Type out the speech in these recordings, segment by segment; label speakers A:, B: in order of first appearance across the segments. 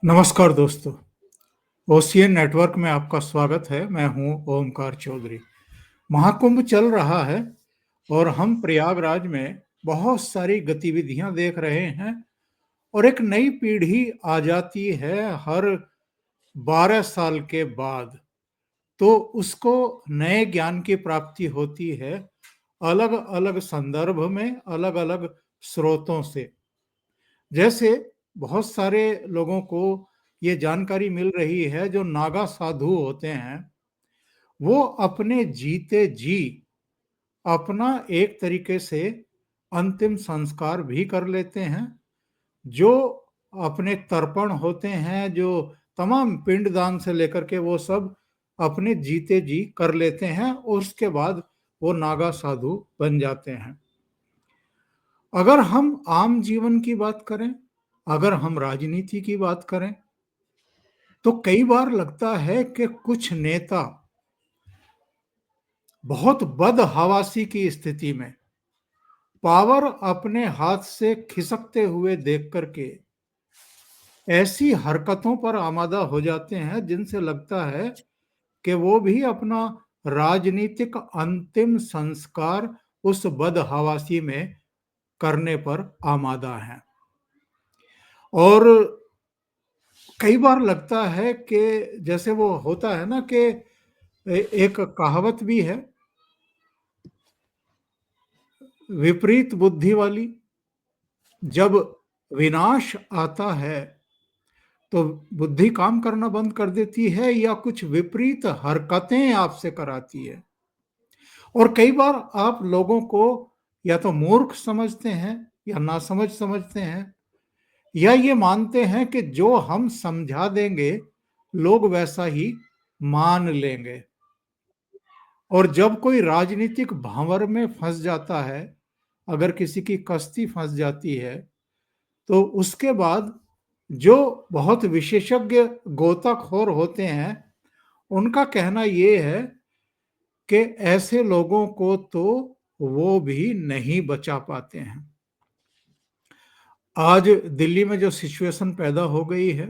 A: नमस्कार दोस्तों, ocean network में आपका स्वागत है। मैं हूं ओमकार चौधरी। महाकुंभ चल रहा है और हम प्रयागराज में बहुत सारी गतिविधियां देख रहे हैं और एक नई पीढ़ी आ जाती है हर 12 साल के बाद, तो उसको नए ज्ञान की प्राप्ति होती है अलग अलग संदर्भ में, अलग अलग स्रोतों से। जैसे बहुत सारे लोगों को ये जानकारी मिल रही है, जो नागा साधु होते हैं वो अपने जीते जी अपना एक तरीके से अंतिम संस्कार भी कर लेते हैं। जो अपने तर्पण होते हैं, जो तमाम पिंडदान से लेकर के वो सब अपने जीते जी कर लेते हैं और उसके बाद वो नागा साधु बन जाते हैं। अगर हम आम जीवन की बात करें, अगर हम राजनीति की बात करें, तो कई बार लगता है कि कुछ नेता बहुत बदहवासी की स्थिति में पावर अपने हाथ से खिसकते हुए देख करके ऐसी हरकतों पर आमादा हो जाते हैं जिनसे लगता है कि वो भी अपना राजनीतिक अंतिम संस्कार उस बदहवासी में करने पर आमादा हैं। और कई बार लगता है कि जैसे वो होता है ना कि एक कहावत भी है, विपरीत बुद्धि वाली। जब विनाश आता है तो बुद्धि काम करना बंद कर देती है या कुछ विपरीत हरकतें आपसे कराती है। और कई बार आप लोगों को या तो मूर्ख समझते हैं या नासमझ समझते हैं, या ये मानते हैं कि जो हम समझा देंगे लोग वैसा ही मान लेंगे। और जब कोई राजनीतिक भंवर में फंस जाता है, अगर किसी की कश्ती फंस जाती है, तो उसके बाद जो बहुत विशेषज्ञ गोताखोर होते हैं उनका कहना ये है कि ऐसे लोगों को तो वो भी नहीं बचा पाते हैं। आज दिल्ली में जो सिचुएशन पैदा हो गई है,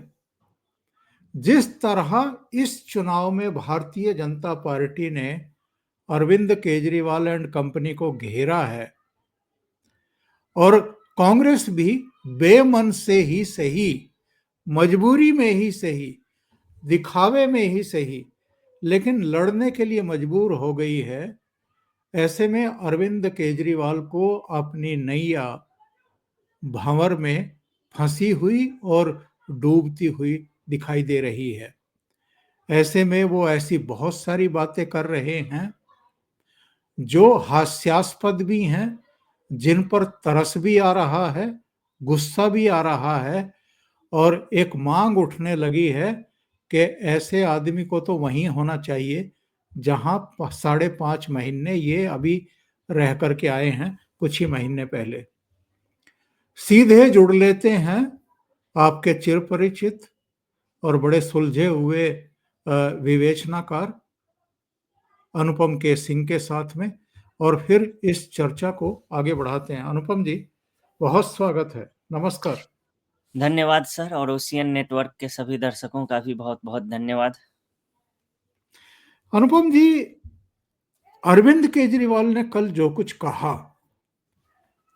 A: जिस तरह इस चुनाव में भारतीय जनता पार्टी ने अरविंद केजरीवाल एंड कंपनी को घेरा है, और कांग्रेस भी बेमन से ही सही, मजबूरी में ही सही, दिखावे में ही सही, लेकिन लड़ने के लिए मजबूर हो गई है। ऐसे में अरविंद केजरीवाल को अपनी नैया भंवर में फंसी हुई और डूबती हुई दिखाई दे रही है। ऐसे में वो ऐसी बहुत सारी बातें कर रहे हैं जो हास्यास्पद भी हैं, जिन पर तरस भी आ रहा है, गुस्सा भी आ रहा है, और एक मांग उठने लगी है कि ऐसे आदमी को तो वहीं होना चाहिए जहां 5.5 महीने ये अभी रह करके आए हैं, कुछ ही महीने पहले। सीधे जुड़ लेते हैं आपके चिर परिचित और बड़े सुलझे हुए विवेचनाकार अनुपम के सिंह के साथ में, और फिर इस चर्चा को आगे बढ़ाते हैं। अनुपम जी, बहुत स्वागत है। नमस्कार।
B: धन्यवाद सर, और ओशियन नेटवर्क के सभी दर्शकों का भी बहुत बहुत धन्यवाद।
A: अनुपम जी, अरविंद केजरीवाल ने कल जो कुछ कहा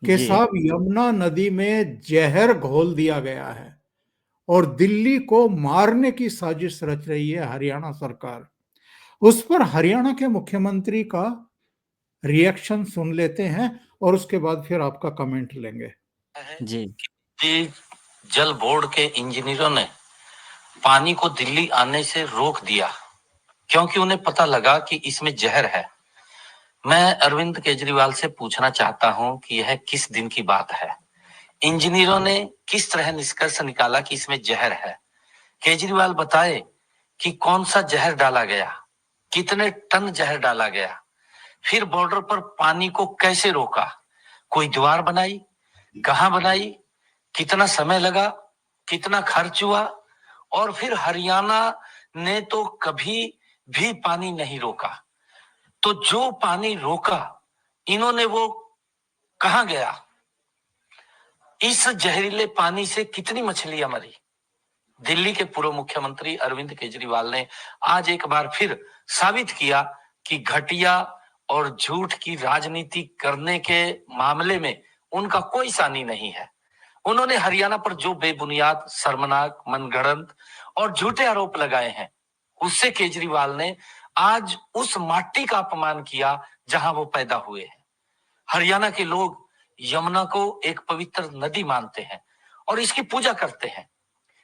A: कि
B: जी
A: साहब यमुना नदी में जहर घोल दिया गया है और दिल्ली को मारने की साजिश रच रही है हरियाणा सरकार, उस पर हरियाणा के मुख्यमंत्री का रिएक्शन सुन लेते हैं और उसके बाद फिर आपका कमेंट लेंगे।
B: जी
C: कि जल बोर्ड के इंजीनियरों ने पानी को दिल्ली आने से रोक दिया क्योंकि उन्हें पता लगा कि इसमें जहर है। मैं अरविंद केजरीवाल से पूछना चाहता हूं कि यह किस दिन की बात है? इंजीनियरों ने किस तरह निष्कर्ष निकाला कि इसमें जहर है? केजरीवाल बताए कि कौन सा जहर डाला गया, कितने टन जहर डाला गया, फिर बॉर्डर पर पानी को कैसे रोका, कोई दीवार बनाई, कहां बनाई, कितना समय लगा, कितना खर्च हुआ, और फिर हरियाणा ने तो कभी भी पानी नहीं रोका। तो जो पानी रोका इन्होंने वो कहां गया? इस जहरीले पानी से कितनी मछलियां मरी? दिल्ली के पूर्व मुख्यमंत्री अरविंद केजरीवाल ने आज एक बार फिर साबित किया कि घटिया और झूठ की राजनीति करने के मामले में उनका कोई सानी नहीं है। उन्होंने हरियाणा पर जो बेबुनियाद, शर्मनाक, मनगढ़ंत और झूठे आरोप लगाए हैं, उससे केजरीवाल ने आज उस माटी का अपमान किया जहां वो पैदा हुए हैं। हरियाणा के लोग यमुना को एक पवित्र नदी मानते हैं और इसकी पूजा करते हैं।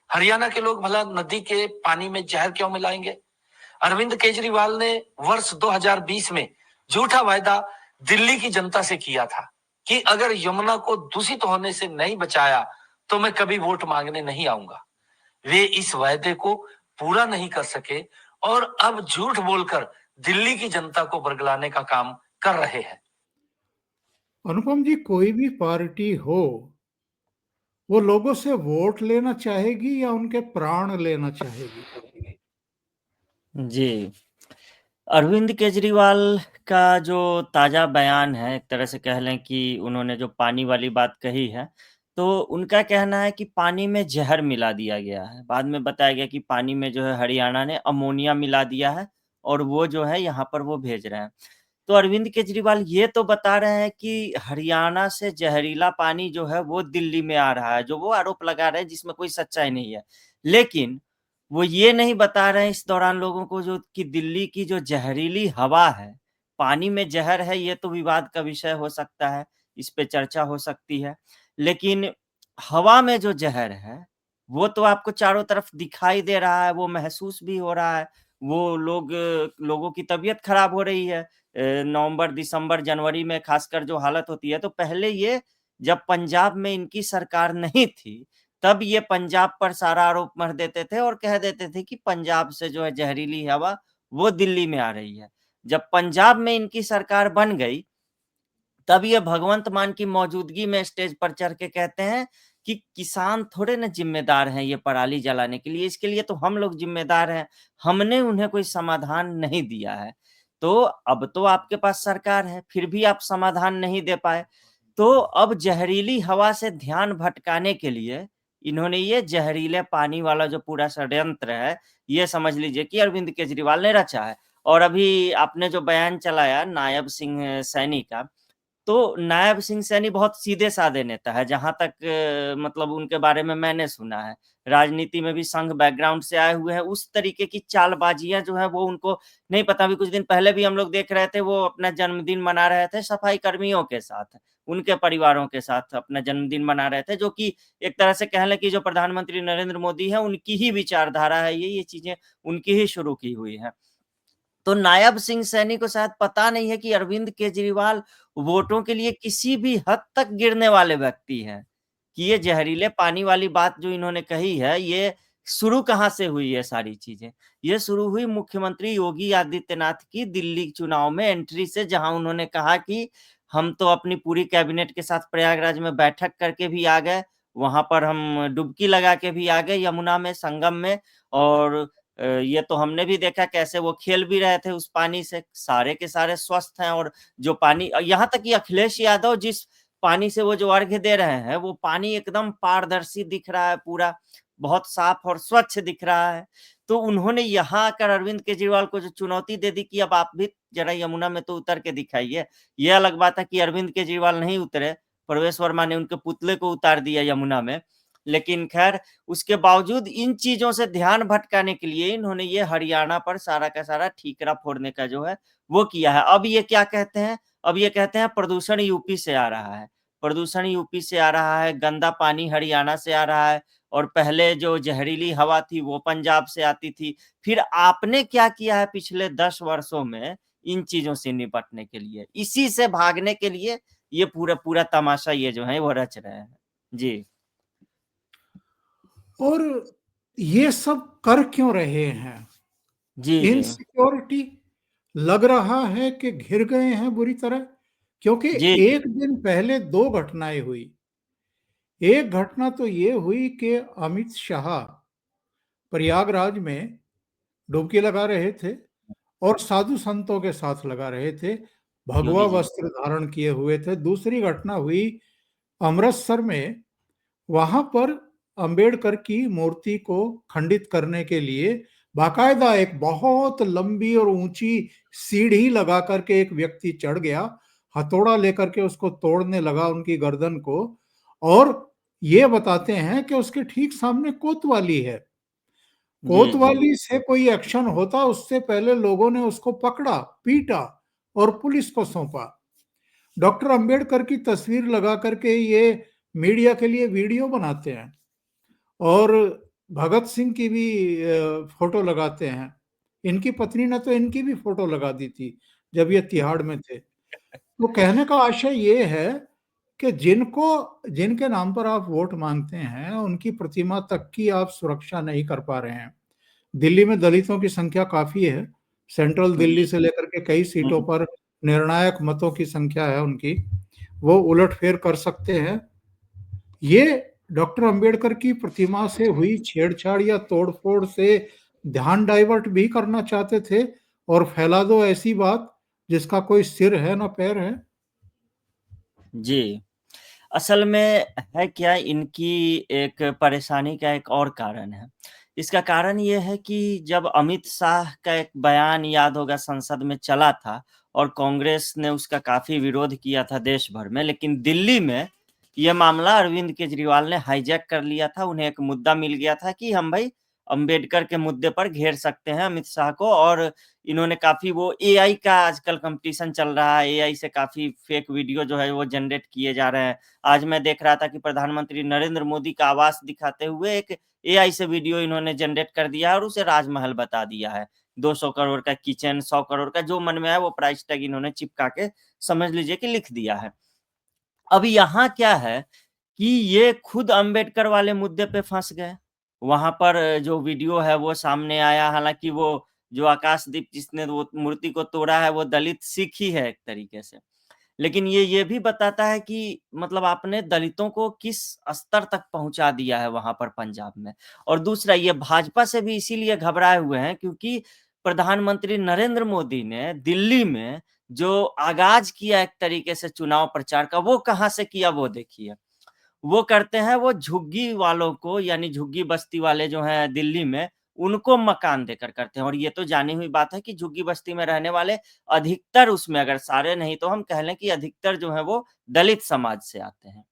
C: हरियाणा के लोग भला नदी के पानी में जहर क्यों मिलाएंगे? अरविंद केजरीवाल ने वर्ष 2020 में झूठा वायदा दिल्ली की जनता से किया था कि अगर यमुना को दूषित होने से नहीं बचाया तो मैं कभी वोट मांगने नहीं आऊंगा। वे इस वायदे को पूरा नहीं कर सके और अब झूठ बोलकर दिल्ली की जनता को बरगलाने का काम कर रहे हैं।
A: अनुपम जी, कोई भी पार्टी हो, वो लोगों से वोट लेना चाहेगी या उनके प्राण लेना चाहेगी?
B: जी। अरविंद केजरीवाल का जो ताज़ा बयान है, एक तरह से कह लें कि उन्होंने जो पानी वाली बात कही है, तो उनका कहना है कि पानी में ज़हर मिला दिया गया है। बाद में बताया गया कि पानी में जो है हरियाणा ने अमोनिया मिला दिया है और वो जो है यहाँ पर वो भेज रहे हैं। तो अरविंद केजरीवाल ये तो बता रहे हैं कि हरियाणा से ज़हरीला पानी जो है वो दिल्ली में आ रहा है, जो वो आरोप लगा रहे हैं जिसमें कोई सच्चाई नहीं है। लेकिन वो ये नहीं बता रहे हैं इस दौरान लोगों को जो कि दिल्ली की जो ज़हरीली हवा है, पानी में ज़हर है, ये तो विवाद का विषय हो सकता है, इस पे चर्चा हो सकती है। लेकिन हवा में जो ज़हर है, वो तो आपको चारों तरफ दिखाई दे रहा है, वो महसूस भी हो रहा है। वो लोगों की तबीयत खराब हो रही है। नवंबर, दिसंबर, जनवरी में खासकर जो हालत होती है, तो पहले ये जब पंजाब में इनकी सरकार नहीं थी, तब ये पंजाब पर सारा आरोप मढ़ देते थे और कह देते थे कि पंजाब से जो है ज़हरीली हवा वो दिल्ली में आ रही है। जब पंजाब में इनकी सरकार बन गई, तब ये भगवंत मान की मौजूदगी में स्टेज पर चढ़ के कहते हैं कि किसान थोड़े ना ज़िम्मेदार हैं ये पराली जलाने के लिए, इसके लिए तो हम लोग ज़िम्मेदार हैं, हमने उन्हें कोई समाधान नहीं दिया है। तो अब तो आपके पास सरकार है, फिर भी आप समाधान नहीं दे पाए। तो अब ज़हरीली हवा से ध्यान भटकाने के लिए इन्होंने ये ज़हरीले पानी वाला जो पूरा षड्यंत्र है, ये समझ लीजिए कि अरविंद केजरीवाल ने रचा है। और अभी आपने जो बयान चलाया नायब सिंह सैनी का, तो नायब सिंह सैनी बहुत सीधे-साधे नेता है, जहाँ तक मतलब उनके बारे में मैंने सुना है। राजनीति में भी संघ बैकग्राउंड से आए हुए हैं, उस तरीके की चालबाजियाँ जो हैं वो उनको नहीं पता। अभी कुछ दिन पहले भी हम लोग देख रहे थे, वो अपना जन्मदिन मना रहे थे सफाई कर्मियों के साथ, उनके परिवारों के साथ अपना जन्मदिन मना रहे थे, जो कि एक तरह से कह लें कि जो प्रधानमंत्री नरेंद्र मोदी हैं, उनकी ही विचारधारा है ये चीज़ें उनकी ही शुरू की हुई हैं। तो नायब सिंह सैनी को शायद पता नहीं है कि अरविंद केजरीवाल वोटों के लिए किसी भी हद तक गिरने वाले व्यक्ति हैं, कि ये ज़हरीले पानी वाली बात जो इन्होंने कही है, ये शुरू कहाँ से हुई ये सारी चीज़ें? ये शुरू हुई मुख्यमंत्री योगी आदित्यनाथ की दिल्ली चुनाव में एंट्री से, जहाँ उन्होंने कहा कि हम तो अपनी पूरी कैबिनेट के साथ प्रयागराज में बैठक करके भी आ गए, वहाँ पर हम डुबकी लगा के भी आ गए यमुना में, संगम में। और ये तो हमने भी देखा कैसे वो खेल भी रहे थे उस पानी से, सारे के सारे स्वस्थ हैं। और जो पानी यहाँ तक कि अखिलेश यादव जिस पानी से वो जो अर्घ्य दे रहे हैं, वो पानी एकदम पारदर्शी दिख रहा है पूरा, बहुत साफ और स्वच्छ दिख रहा है। तो उन्होंने यहाँ आकर अरविंद केजरीवाल को जो चुनौती दे दी कि अब आप भी ज़रा यमुना में तो उतर के दिखाइए। ये अलग बात है कि अरविंद केजरीवाल नहीं उतरे, प्रवेश वर्मा ने उनके पुतले को उतार दिया यमुना में। लेकिन ख़ैर उसके बावजूद इन चीज़ों से ध्यान भटकाने के लिए इन्होंने ये हरियाणा पर सारा का सारा ठीकरा फोड़ने का जो है वो किया है। अब ये क्या कहते हैं? अब ये कहते हैं प्रदूषण यूपी से आ रहा है। प्रदूषण यूपी से आ रहा है, गंदा पानी हरियाणा से आ रहा है और पहले जो ज़हरीली हवा थी वो पंजाब से आती थी। फिर आपने क्या किया है पिछले 10 वर्षों में इन चीज़ों से निपटने के लिए? इसी से भागने के लिए ये पूरा तमाशा ये जो है वो रच रहे हैं। जी।
A: और ये सब कर क्यों रहे हैं?
B: जी, जी।
A: इनसिक्योरिटी लग रहा है कि घिर गए हैं बुरी तरह, क्योंकि
B: जी,
A: एक दिन पहले 2 घटनाएँ हुई। एक घटना तो ये हुई कि अमित शाह प्रयागराज में डुबकी लगा रहे थे और साधु संतों के साथ लगा रहे थे, भगवा
B: योगी जी।
A: वस्त्र धारण किए हुए थे। दूसरी घटना हुई अमृतसर में, वहाँ पर अंबेडकर की मूर्ति को खंडित करने के लिए बाकायदा एक बहुत लंबी और ऊंची सीढ़ी लगा करके एक व्यक्ति चढ़ गया, हथौड़ा लेकर के उसको तोड़ने लगा उनकी गर्दन को, और ये बताते हैं कि उसके ठीक सामने कोतवाली है।
B: जी, जी।
A: कोतवाली से कोई एक्शन होता उससे पहले लोगों ने उसको पकड़ा, पीटा और पुलिस को सौंपा। डॉक्टर अंबेडकर की तस्वीर लगा करके ये मीडिया के लिए वीडियो बनाते हैं और भगत सिंह की भी फोटो लगाते हैं। इनकी पत्नी ने तो इनकी भी फोटो लगा दी थी जब ये तिहाड़ में थे। तो कहने का आशय ये है कि जिनके नाम पर आप वोट मांगते हैं उनकी प्रतिमा तक की आप सुरक्षा नहीं कर पा रहे हैं। दिल्ली में दलितों की संख्या काफी है। सेंट्रल दिल्ली से लेकर के कई सीटों पर निर्णायक मतों की संख्या है उनकी, वो उलटफेर कर सकते हैं। ये डॉक्टर अंबेडकर की प्रतिमा से हुई छेड़छाड़ या तोड़फोड़ से ध्यान डाइवर्ट भी करना चाहते थे और फैला दो ऐसी बात जिसका कोई सिर है ना पैर है।
B: जी। असल में है क्या, इनकी एक परेशानी का एक और कारण है। इसका कारण ये है कि जब अमित शाह का एक बयान याद होगा संसद में चला था और कांग्रेस ने उसका काफ़ी विरोध किया था देश भर में, लेकिन दिल्ली में ये मामला अरविंद केजरीवाल ने हाईजैक कर लिया था। उन्हें एक मुद्दा मिल गया था कि हम भाई अंबेडकर के मुद्दे पर घेर सकते हैं अमित शाह को, और इन्होंने काफ़ी वो एआई का आजकल कॉम्पिटिशन चल रहा है, एआई से काफ़ी फेक वीडियो जो है वो जनरेट किए जा रहे हैं। आज मैं देख रहा था कि प्रधानमंत्री नरेंद्र मोदी का आवास दिखाते हुए एक एआई से वीडियो इन्होंने जनरेट कर दिया और उसे राजमहल बता दिया है। 200 करोड़ का किचन, 100 करोड़ का, जो मन में आए वो प्राइस टैग इन्होंने चिपका के समझ लीजिए कि लिख दिया है। अब यहाँ क्या है कि ये खुद अंबेडकर वाले मुद्दे पे फँस गए। वहाँ पर जो वीडियो है वो सामने आया, हालाँकि वो जो आकाशदीप जिसने वो मूर्ति को तोड़ा है वो दलित सिख ही है एक तरीके से। लेकिन ये भी बताता है कि मतलब आपने दलितों को किस स्तर तक पहुँचा दिया है वहाँ पर पंजाब में। और दूसरा, ये भाजपा से भी इसीलिए घबराए हुए हैं क्योंकि प्रधानमंत्री नरेंद्र मोदी ने दिल्ली में जो आगाज़ किया एक तरीके से चुनाव प्रचार का, वो कहाँ से किया वो देखिए। वो करते हैं, वो झुग्गी वालों को, यानी झुग्गी बस्ती वाले जो हैं दिल्ली में, उनको मकान देकर करते हैं। और ये तो जानी हुई बात है कि झुग्गी बस्ती में रहने वाले अधिकतर, उसमें अगर सारे नहीं तो हम कह लें कि अधिकतर जो हैं वो दलित समाज से आते हैं।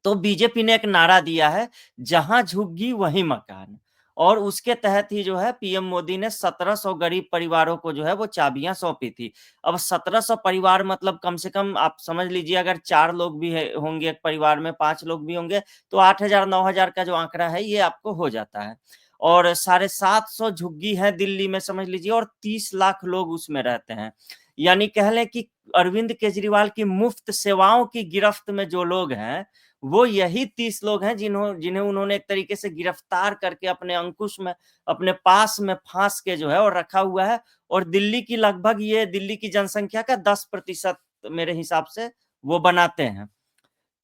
B: तो बीजेपी ने एक नारा दिया है, जहाँ झुग्गी वहीं मकान, और उसके तहत ही जो है पीएम मोदी ने 1700 गरीब परिवारों को जो है वो चाबियाँ सौंपी थी। अब 1700 परिवार मतलब कम से कम आप समझ लीजिए, अगर 4 लोग भी होंगे एक परिवार में, 5 लोग भी होंगे, तो 8000 9000 का जो आंकड़ा है ये आपको हो जाता है। और 750 झुग्गी है दिल्ली में समझ लीजिए, और 30 लाख लोग उसमें रहते हैं। यानी कह लें कि अरविंद केजरीवाल की मुफ्त सेवाओं की गिरफ्त में जो लोग हैं, वो यही 30 लोग हैं जिन्हें उन्होंने एक तरीके से गिरफ्तार करके अपने अंकुश में, अपने पास में फांस के जो है और रखा हुआ है। और दिल्ली की लगभग, ये दिल्ली की जनसंख्या का 10% मेरे हिसाब से वो बनाते हैं।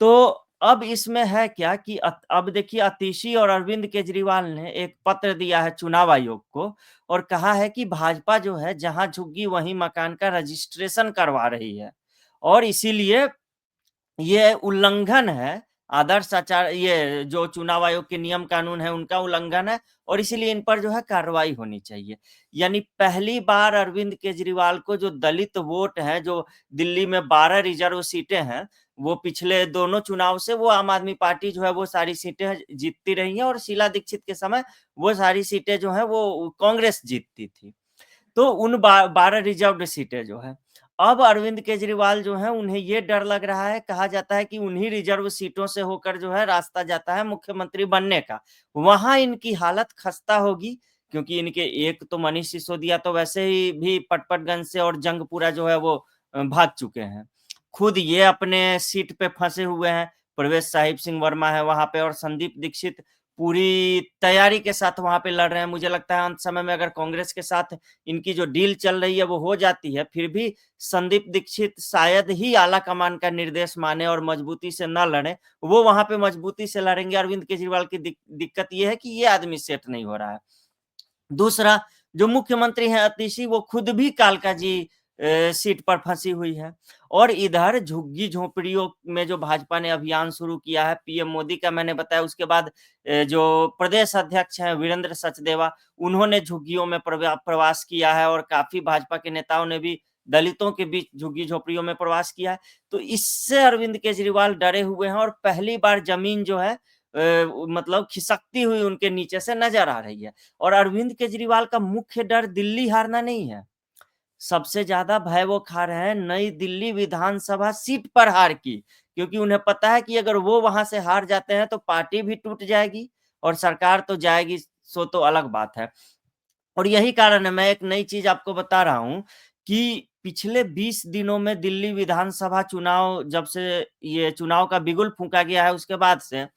B: तो अब इसमें है क्या कि अब देखिए, आतिशी और अरविंद केजरीवाल ने एक पत्र दिया है चुनाव आयोग को और कहा है कि भाजपा जो है जहां झुग्गी वहीं मकान का रजिस्ट्रेशन करवा रही है, और इसीलिए ये उल्लंघन है, आदर्श आचार, ये जो चुनाव आयोग के नियम कानून है उनका उल्लंघन है, और इसीलिए इन पर जो है कार्रवाई होनी चाहिए। यानी पहली बार अरविंद केजरीवाल को जो दलित वोट है, जो दिल्ली में 12 रिजर्व सीटें हैं, वो पिछले दोनों चुनाव से वो आम आदमी पार्टी जो है वो सारी सीटें जीतती रही हैं, और शीला दीक्षित के समय वो सारी सीटें जो हैं वो कांग्रेस जीतती थी। तो उन 12 रिजर्व्ड सीटें जो है, अब अरविंद केजरीवाल जो हैं उन्हें ये डर लग रहा है, कहा जाता है कि उन्हीं रिजर्व सीटों से होकर जो है रास्ता जाता है मुख्यमंत्री बनने का। वहाँ इनकी हालत खस्ता होगी, क्योंकि इनके एक तो मनीष सिसोदिया तो वैसे ही भी पटपटगंज से और जंगपुरा जो है वो भाग चुके हैं। खुद ये अपने सीट पे फँसे हुए हैं, प्रवेश साहिब सिंह वर्मा है वहाँ पे, और संदीप दीक्षित पूरी तैयारी के साथ वहाँ पे लड़ रहे हैं। मुझे लगता है अंत समय में अगर कांग्रेस के साथ इनकी जो डील चल रही है वो हो जाती है, फिर भी संदीप दीक्षित शायद ही आला कमान का निर्देश माने और मजबूती से न लड़े। वो वहाँ पे मजबूती से लड़ेंगे। अरविंद केजरीवाल की दिक्कत ये है कि ये आदमी सेट नहीं हो रहा है। दूसरा, जो मुख्यमंत्री हैं आतिशी, वो खुद भी कालकाजी सीट पर फंसी हुई है। और इधर झुग्गी झोंपड़ियों में जो भाजपा ने अभियान शुरू किया है, पीएम मोदी का मैंने बताया, उसके बाद जो प्रदेश अध्यक्ष हैं वीरेंद्र सचदेवा, उन्होंने झुग्गियों में प्रवास किया है और काफी भाजपा के नेताओं ने भी दलितों के बीच झुग्गी झोपड़ियों में प्रवास किया है। तो इससे अरविंद केजरीवाल डरे हुए हैं और पहली बार जमीन जो है मतलब खिसकती हुई उनके नीचे से नजर आ रही है। और अरविंद केजरीवाल का मुख्य डर दिल्ली हारना नहीं है, सबसे ज्यादा भय वो खा रहे हैं नई दिल्ली विधानसभा सीट पर हार की, क्योंकि उन्हें पता है कि अगर वो वहां से हार जाते हैं तो पार्टी भी टूट जाएगी और सरकार तो जाएगी, सो तो अलग बात है। और यही कारण है, मैं एक नई चीज आपको बता रहा हूं कि पिछले 20 दिनों में दिल्ली विधानसभा चुनाव, जब से ये चुनाव का बिगुल फूंका गया है उसके बाद से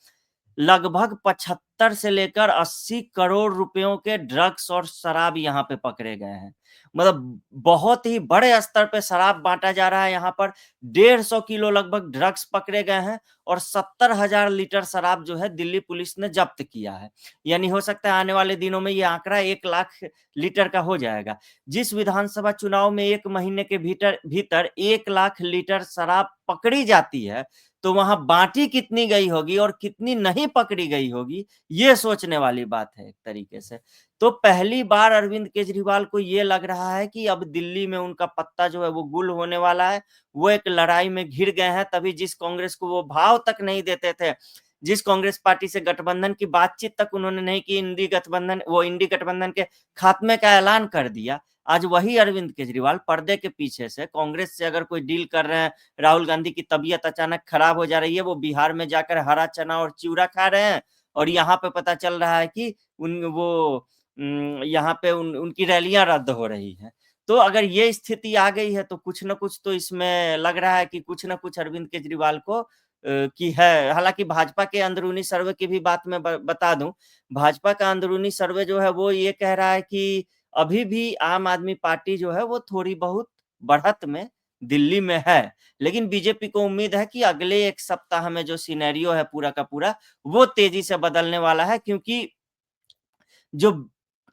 B: लगभग 75 से लेकर 80 करोड़ रुपयों के ड्रग्स और शराब यहाँ पे पकड़े गए हैं। मतलब बहुत ही बड़े स्तर पे शराब बांटा जा रहा है यहाँ पर। 150 किलो लगभग ड्रग्स पकड़े गए हैं और 70,000 लीटर शराब जो है दिल्ली पुलिस ने जब्त किया है। यानी हो सकता है आने वाले दिनों में ये आंकड़ा 1 लाख लीटर का हो जाएगा। जिस विधानसभा चुनाव में 1 महीने के भीतर 1 लाख लीटर शराब पकड़ी जाती है, तो वहां बांटी कितनी गई होगी और कितनी नहीं पकड़ी गई होगी, ये सोचने वाली बात है एक तरीके से। तो पहली बार अरविंद केजरीवाल को ये लग रहा है कि अब दिल्ली में उनका पत्ता जो है वो गुल होने वाला है। वो एक लड़ाई में घिर गए हैं। तभी जिस कांग्रेस को वो भाव तक नहीं देते थे, जिस कांग्रेस पार्टी से गठबंधन की बातचीत तक उन्होंने नहीं की, इंडी गठबंधन के खात्मे का ऐलान कर दिया। आज वही अरविंद केजरीवाल पर्दे के पीछे से कांग्रेस से अगर कोई डील कर रहे हैं, राहुल गांधी की तबीयत अचानक खराब हो जा रही है, वो बिहार में जाकर हरा चना और चिवड़ा खा रहे हैं, और यहाँ पे पता चल रहा है कि यहाँ पे उनकी रैलियां रद्द हो रही हैं। तो अगर ये स्थिति आ गई है तो कुछ न कुछ तो इसमें लग रहा है कि कुछ न कुछ अरविंद केजरीवाल को की है। हालांकि भाजपा के अंदरूनी सर्वे की भी बात मैं बता दूं, भाजपा का अंदरूनी सर्वे जो है वो ये कह रहा है कि अभी भी आम आदमी पार्टी जो है वो थोड़ी बहुत बढ़त में दिल्ली में है। लेकिन बीजेपी को उम्मीद है कि अगले 1 सप्ताह में जो सिनेरियो है पूरा का पूरा, वो तेजी से बदलने वाला है, क्योंकि जो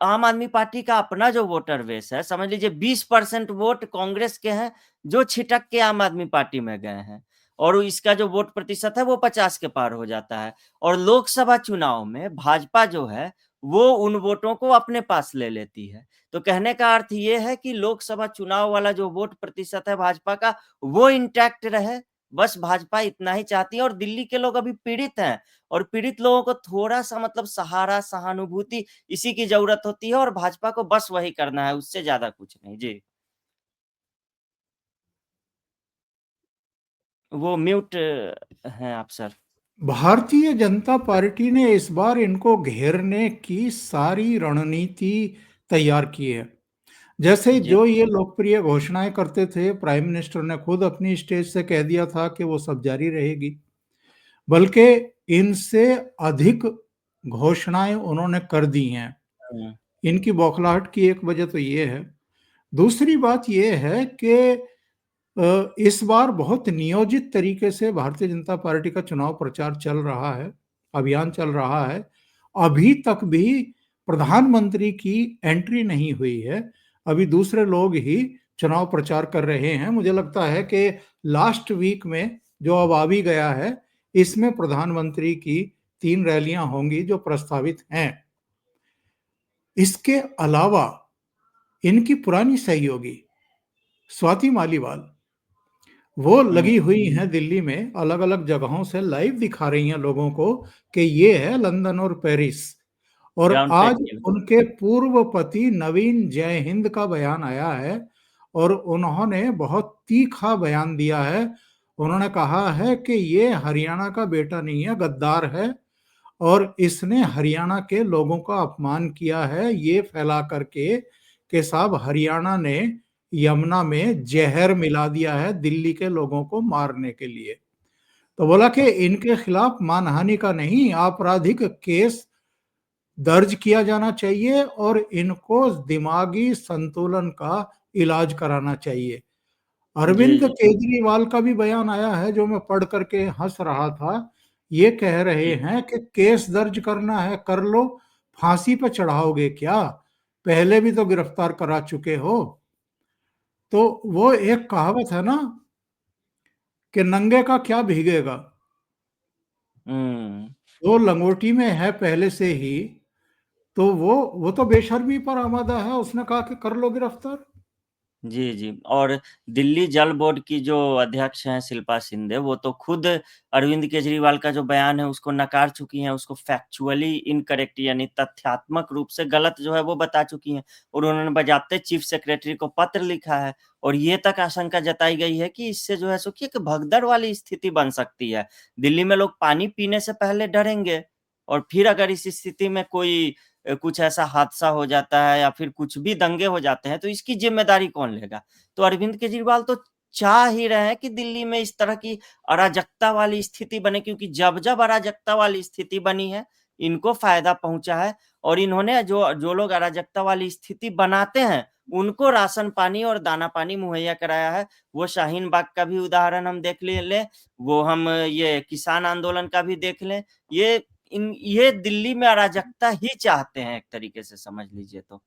B: आम आदमी पार्टी का अपना जो वोटर बेस है, समझ लीजिए 20% वोट कांग्रेस के हैं जो छिटक के आम आदमी पार्टी में गए हैं, और इसका जो वोट प्रतिशत है वो 50 के पार हो जाता है। और लोकसभा चुनाव में भाजपा जो है वो उन वोटों को अपने पास ले लेती है। तो कहने का अर्थ ये है कि लोकसभा चुनाव वाला जो वोट प्रतिशत है भाजपा का, वो इंटैक्ट रहे। बस भाजपा इतना ही चाहती है। और दिल्ली के लोग अभी पीड़ित हैं, और पीड़ित लोगों को थोड़ा सा मतलब सहारा, सहानुभूति, इसी की जरूरत होती है, और भाजपा को बस वही करना है, उससे ज्यादा कुछ नहीं। जी, वो म्यूट हैं आप सर।
A: भारतीय जनता पार्टी ने इस बार इनको घेरने की सारी रणनीति तैयार की है। जैसे
B: जी,
A: जो ये लोकप्रिय घोषणाएं करते थे, प्राइम मिनिस्टर ने खुद अपनी स्टेज से कह दिया था कि वो सब जारी रहेगी, बल्कि इनसे अधिक घोषणाएं उन्होंने कर दी हैं।
B: हम्म,
A: इनकी बौखलाहट की एक वजह तो ये है। दूसरी बात ये है कि इस बार बहुत नियोजित तरीके से भारतीय जनता पार्टी का चुनाव प्रचार चल रहा है, अभियान चल रहा है। अभी तक भी प्रधानमंत्री की एंट्री नहीं हुई है, अभी दूसरे लोग ही चुनाव प्रचार कर रहे हैं। मुझे लगता है कि लास्ट वीक में जो अब आ भी गया है, इसमें प्रधानमंत्री की 3 रैलियां होंगी जो प्रस्तावित हैं। इसके अलावा इनकी पुरानी सहयोगी स्वाति मालीवाल, वो
B: हम्म,
A: लगी हुई हैं दिल्ली में, अलग अलग जगहों से लाइव दिखा रही हैं लोगों को कि ये है लंदन और पेरिस। और
B: ग्राउंड पे
A: आज
B: एक्टिव।
A: उनके पूर्व पति नवीन जय हिंद का बयान आया है, और उन्होंने बहुत तीखा बयान दिया है। उन्होंने कहा है कि ये हरियाणा का बेटा नहीं है, गद्दार है, और इसने हरियाणा के लोगों का अपमान किया है, ये फैला करके कि साहब हरियाणा ने यमुना में जहर मिला दिया है दिल्ली के लोगों को मारने के लिए। तो बोला कि इनके खिलाफ मानहानि का नहीं, आपराधिक केस दर्ज किया जाना चाहिए और इनको दिमागी संतुलन का इलाज कराना चाहिए।
B: जी,
A: अरविंद
B: जी,
A: केजरीवाल का भी बयान आया है जो मैं पढ़ करके हंस रहा था। ये कह रहे
B: जी,
A: हैं कि केस दर्ज करना है कर लो, फांसी पर चढ़ाओगे क्या? पहले भी तो गिरफ्तार करा चुके हो। तो वो एक कहावत है ना कि नंगे का क्या भीगेगा, वो लंगोटी में है पहले से ही, तो वो तो बेशर्मी पर आमादा है। उसने कहा कि कर लो गिरफ्तार।
B: जी, जी। और दिल्ली जल बोर्ड की जो अध्यक्ष हैं शिल्पा शिंदे, वो तो खुद अरविंद केजरीवाल का जो बयान है उसको नकार चुकी हैं, उसको फैक्चुअली इनकरेक्ट यानी तथ्यात्मक रूप से गलत जो है वो बता चुकी हैं और उन्होंने बाज़ाब्ते चीफ सेक्रेटरी को पत्र लिखा है और ये तक आशंका जताई गई है कि इससे जो है सो कि एक भगदड़ वाली स्थिति बन सकती है। दिल्ली में लोग पानी पीने से पहले डरेंगे और फिर अगर इस स्थिति में कोई कुछ ऐसा हादसा हो जाता है या फिर कुछ भी दंगे हो जाते हैं, तो इसकी ज़िम्मेदारी कौन लेगा? तो अरविंद केजरीवाल तो चाह ही रहे हैं कि दिल्ली में इस तरह की अराजकता वाली स्थिति बने क्योंकि जब-जब अराजकता वाली स्थिति बनी है, इनको फ़ायदा पहुँचा है और इन्होंने जो जो लोग अराजकता वाली स्थिति बनाते हैं, उनको राशन पानी और दाना पानी मुहैया कराया है। वो शाहीन बाग का भी उदाहरण हम देख लें, वो हम ये किसान आंदोलन का भी देख लें। ये दिल्ली में अराजकता ही चाहते हैं एक तरीके से समझ लीजिए तो।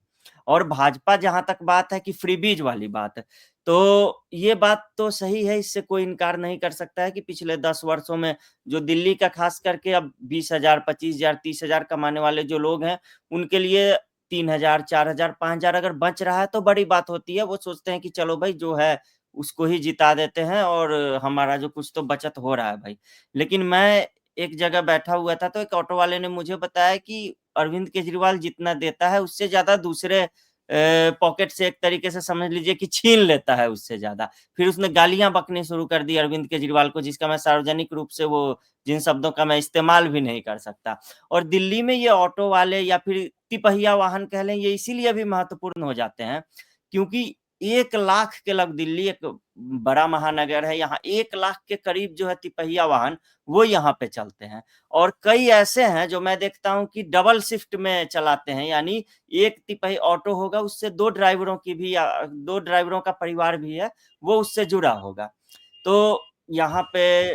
B: और भाजपा जहाँ तक बात है कि फ्रीबीज वाली बात है, तो ये बात तो सही है, इससे कोई इनकार नहीं कर सकता है कि पिछले 10 वर्षों में जो दिल्ली का खास करके अब 20,000, 25,000, 30,000 कमाने वाले जो लोग हैं, उनके लिए 3,000, 4,000, 5,000 अगर बच रहा है तो बड़ी बात होती है। वो सोचते हैं कि चलो भाई जो है उसको ही जिता देते हैं और हमारा जो कुछ तो बचत हो रहा है भाई। लेकिन मैं एक जगह बैठा हुआ था तो एक ऑटो वाले ने मुझे बताया कि अरविंद केजरीवाल जितना देता है उससे ज़्यादा दूसरे पॉकेट से एक तरीके से समझ लीजिए कि छीन लेता है उससे ज़्यादा। फिर उसने गालियाँ बकनी शुरू कर दी अरविंद केजरीवाल को जिसका मैं सार्वजनिक रूप से वो जिन शब्दों का मैं इस्तेमाल भी नहीं कर सकता। और दिल्ली में ये ऑटो वाले या फिर तिपहिया वाहन कह लें ये इसीलिए अभी महत्वपूर्ण हो जाते हैं क्योंकि 1 लाख के लग दिल्ली एक बड़ा महानगर है, यहाँ 1 लाख के करीब जो है तिपहिया वाहन वो यहाँ पे चलते हैं और कई ऐसे हैं जो मैं देखता हूँ कि डबल शिफ्ट में चलाते हैं यानी एक तिपही ऑटो होगा उससे 2 ड्राइवरों की भी 2 ड्राइवरों का परिवार भी है, वो उससे जुड़ा होगा। तो यहाँ पे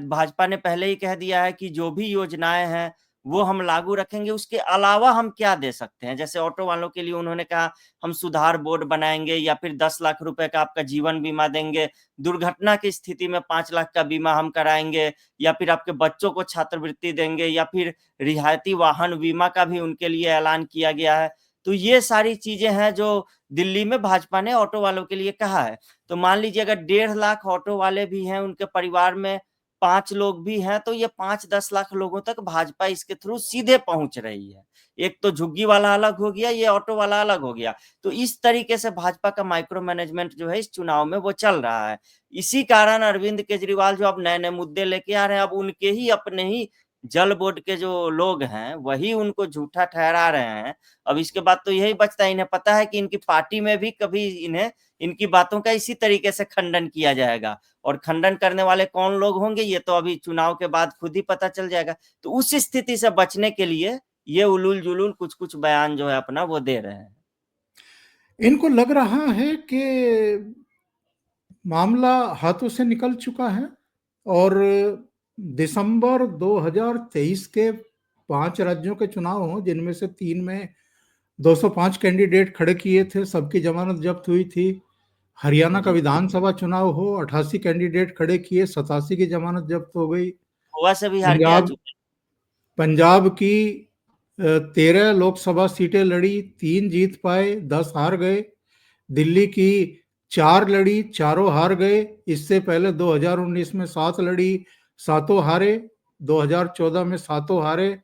B: भाजपा ने पहले ही कह दिया है कि जो भी योजनाएँ हैं, वो हम लागू रखेंगे, उसके अलावा हम क्या दे सकते हैं? जैसे ऑटो वालों के लिए उन्होंने कहा हम सुधार बोर्ड बनाएँगे या फिर 10 लाख रुपए का आपका जीवन बीमा देंगे, दुर्घटना की स्थिति में 5 लाख का बीमा हम कराएँगे या फिर आपके बच्चों को छात्रवृत्ति देंगे या फिर रियायती वाहन बीमा का भी उनके लिए ऐलान किया गया है। तो ये सारी चीज़ें हैं जो दिल्ली में भाजपा ने ऑटो वालों के लिए कहा है। तो मान लीजिए अगर 1.5 लाख ऑटो वाले भी हैं, उनके परिवार में 5 लोग भी हैं, तो ये 5-10 लाख लोगों तक भाजपा इसके थ्रू सीधे पहुँच रही है। एक तो झुग्गी वाला अलग हो गया, ये ऑटो वाला अलग हो गया। तो इस तरीके से भाजपा का माइक्रो मैनेजमेंट जो है इस चुनाव में वो चल रहा है। इसी कारण अरविंद केजरीवाल जो अब नए-नए मुद्दे लेके आ रहे हैं, अब उनके ही अपने ही जल बोर्ड के जो लोग हैं, वही उनको झूठा ठहरा रहे हैं। अब इसके बाद तो यही बचता है, इन्हें पता है कि इनकी पार्टी में भी कभी इन्हें इनकी बातों का इसी तरीके से खंडन किया जाएगा और खंडन करने वाले कौन लोग होंगे ये तो अभी चुनाव के बाद खुद ही पता चल जाएगा। तो उस स्थिति से बचने के लिए ये उलूल-जुलूल कुछ-कुछ बयान जो है अपना वो दे रहे हैं।
A: इनको लग रहा है कि मामला हाथों से निकल चुका है और दिसंबर 2023 के 5 राज्यों के चुनाव हों जिनमें से 3 में 205 कैंडिडेट खड़े किए थे, सबकी जमानत जब्त हुई थी। हरियाणा का
B: जी।
A: विधानसभा चुनाव हो, 88 कैंडिडेट खड़े किए, 87 की जमानत जब्त हो गई।
B: गोवा से भी हार के आ
A: पंजाब
B: चुके हैं।
A: पंजाब की 13 लोकसभा सीटें लड़ी, 3 जीत पाए, 10 हार गए। दिल्ली की 4 लड़ी, चारों हार गए। इससे पहले 2019 में 7 लड़ी, सातों हारे। 2014 में सातों हारे।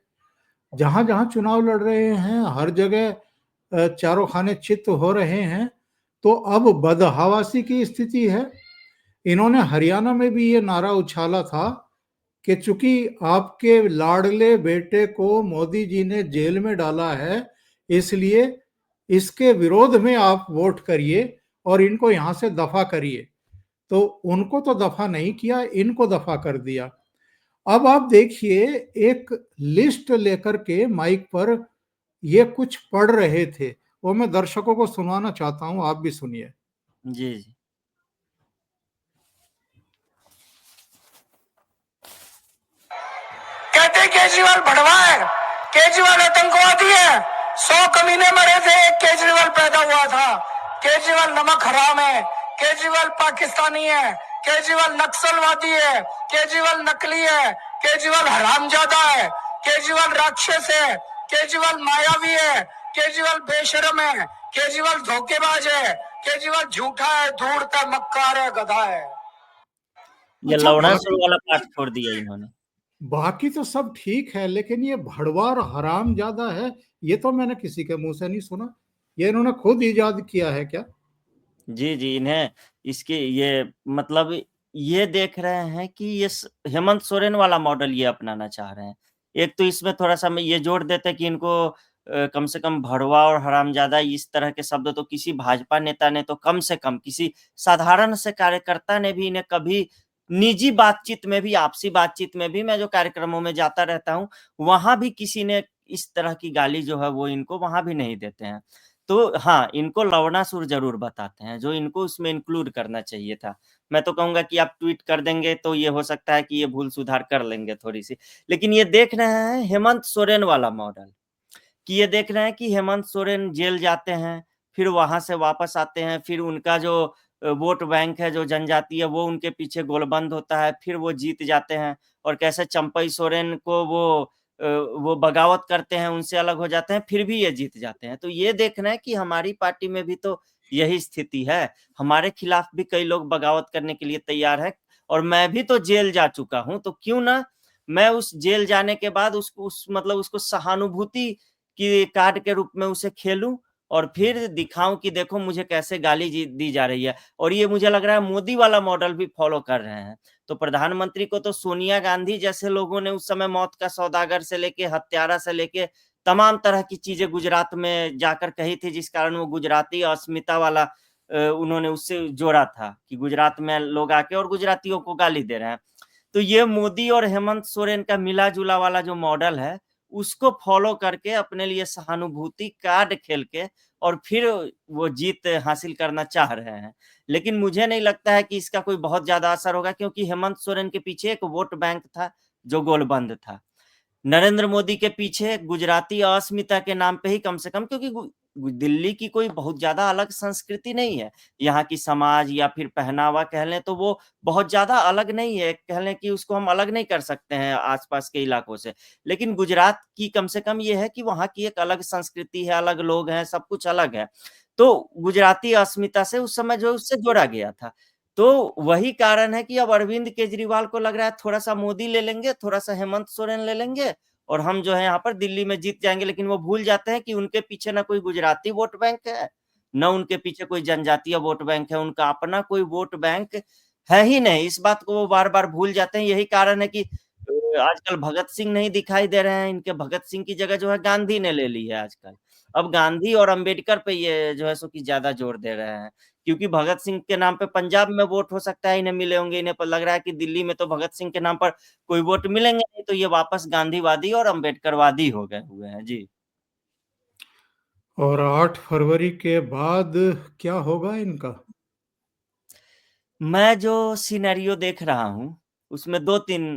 A: जहां-जहां चुनाव लड़ रहे हैं, हर जगह चारों खाने चित हो रहे हैं। तो अब बदहवासी की स्थिति है। इन्होंने हरियाणा में भी ये नारा उछाला था कि चूंकि आपके लाडले बेटे को मोदी जी ने जेल में डाला है, इसलिए इसके विरोध में आप वोट करिए और इनको यहां से दफा करिए। तो उनको तो दफा नहीं किया, इनको दफा कर दिया। अब आप देखिए, एक लिस्ट लेकर के माइक पर ये कुछ पढ़ रहे थे, वो मैं दर्शकों को सुनाना चाहता हूं, आप भी सुनिए।
B: जी, जी।
D: कहते केजरीवाल भड़वा है, केजरीवाल आतंकवादी है। 100 कमीने मरे थे, एक केजरीवाल पैदा हुआ था। केजरीवाल नमक हराम है, केजरीवाल पाकिस्तानी है, केजरीवाल नक्सलवादी है, केजरीवाल नकली है, केजरीवाल हरामजादा है, केजरीवाल राक्षस है, केजरीवाल मायावी है, केजरीवाल बेशरम है, केजरीवाल धोखेबाज है, केजरीवाल झूठा है, धूर्त है, मक्कार है, गधा है।
B: ये
A: अच्छा,
B: लवणासुर वाला पार्ट छोड़ दिया इन्होंने।
A: बाकी तो सब ठीक है, लेकिन ये भड़वा और हराम ज्यादा है, ये तो मैंने किसी के मुंह से नहीं सुना। ये इन्होंने खुद इजाद किया है क्या?
B: जी, जी, इन्हें इसके ये मतलब ये देख रहे हैं कि ये हेमंत सोरेन वाला मॉडल ये अपनाना चाह रहे हैं। एक तो इसमें थोड़ा-सा मैं ये जोड़ देते हैं कि इनको कम से कम भड़वा और हरामज़ादा इस तरह के शब्द तो किसी भाजपा नेता ने तो कम से कम किसी साधारण से कार्यकर्ता ने भी इन्हें कभी निजी बातचीत में भी, आपसी बातचीत में भी, मैं जो कार्यक्रमों में जाता रहता हूँ, वहाँ भी किसी ने इस तरह की गाली जो है वो इनको वहाँ भी नहीं देते हैं। तो हाँ, इनको लवणासुर ज़रूर बताते हैं, जो इनको उसमें इंक्लूड करना चाहिए था। मैं तो कहूँगा कि आप ट्वीट कर देंगे तो ये हो सकता है कि ये भूल सुधार कर लेंगे थोड़ी-सी। लेकिन ये देख रहे हैं हेमंत सोरेन वाला मॉडल, कि ये देख रहे हैं कि हेमंत सोरेन जेल जाते हैं, फिर वहाँ से वापस आते हैं, फिर उनका जो वोट बैंक है, जो जनजाति है, वो उनके पीछे गोलबंद होता है, फिर वो जीत जाते हैं और कैसे चंपई सोरेन को वो बगावत करते हैं, उनसे अलग हो जाते हैं, फिर भी ये जीत जाते हैं। तो ये देखना है कि हमारी पार्टी में भी तो यही स्थिति है। हमारे खिलाफ भी कई लोग बगावत करने के लिए तैयार हैं और मैं भी तो जेल जा चुका हूँ, तो क्यों ना मैं उस जेल जाने के बाद उसको सहानुभूति की कार्ड के रूप में उसे खेलूँ और फिर दिखाऊँ कि देखो मुझे कैसे गाली दी जा रही है। और ये मुझे लग रहा है मोदी वाला मॉडल भी फ़ॉलो कर रहे हैं। तो प्रधानमंत्री को तो सोनिया गांधी जैसे लोगों ने उस समय मौत का सौदागर से लेके हत्यारा से लेके तमाम तरह की चीज़ें गुजरात में जाकर कही थी, जिस कारण वो गुजराती अस्मिता वाला उन्होंने उससे जोड़ा था कि गुजरात में लोग आके और गुजरातियों को गाली दे रहे हैं। तो ये मोदी और हेमंत सोरेन का मिला-जुला वाला जो मॉडल है, उसको फ़ॉलो करके अपने लिए सहानुभूति कार्ड खेल के और फिर वो जीत हासिल करना चाह रहे हैं। लेकिन मुझे नहीं लगता है कि इसका कोई बहुत ज़्यादा असर होगा, क्योंकि हेमंत सोरेन के पीछे एक वोट बैंक था, जो गोलबंद था। नरेंद्र मोदी के पीछे गुजराती अस्मिता के नाम पे ही कम से कम, क्योंकि दिल्ली की कोई बहुत ज़्यादा अलग संस्कृति नहीं है। यहाँ की समाज या फिर पहनावा कह लें तो वो बहुत ज़्यादा अलग नहीं है। कह लें कि उसको हम अलग नहीं कर सकते हैं आस-पास के इलाकों से। लेकिन गुजरात की कम से कम ये है कि वहाँ की एक अलग संस्कृति है, अलग लोग हैं, सब कुछ अलग है। तो गुजराती अस्मिता से उस समय जो है उससे जोड़ा गया था। तो वही कारण है कि अब अरविंद केजरीवाल को लग रहा है थोड़ा-सा मोदी ले लेंगे, थोड़ा-सा हेमंत सोरेन ले लेंगे और हम जो है यहाँ पर दिल्ली में जीत जाएँगे। लेकिन वो भूल जाते हैं कि उनके पीछे ना कोई गुजराती वोट बैंक है, ना उनके पीछे कोई जनजातीय वोट बैंक है, उनका अपना कोई वोट बैंक है ही नहीं। इस बात को वो बार-बार भूल जाते हैं। यही कारण है कि आजकल भगत सिंह नहीं दिखाई दे रहे हैं, इनके भगत सिंह की जगह जो है गांधी ने ले ली है आजकल। अब गांधी और अम्बेडकर पे ये जो है सो कि ज़्यादा जोर दे रहे हैं। क्योंकि भगत सिंह के नाम पे पंजाब में वोट हो सकता है इन्हें मिले होंगे, इन्हें लग रहा है कि दिल्ली में तो भगत सिंह के नाम पर कोई वोट मिलेंगे नहीं, तो ये वापस गांधीवादी और अम्बेडकरवादी हो गए हुए हैं। जी।
A: और 8 फरवरी के बाद क्या होगा इनका?
B: मैं जो सिनेरियो देख रहा हूँ, उसमें 2-3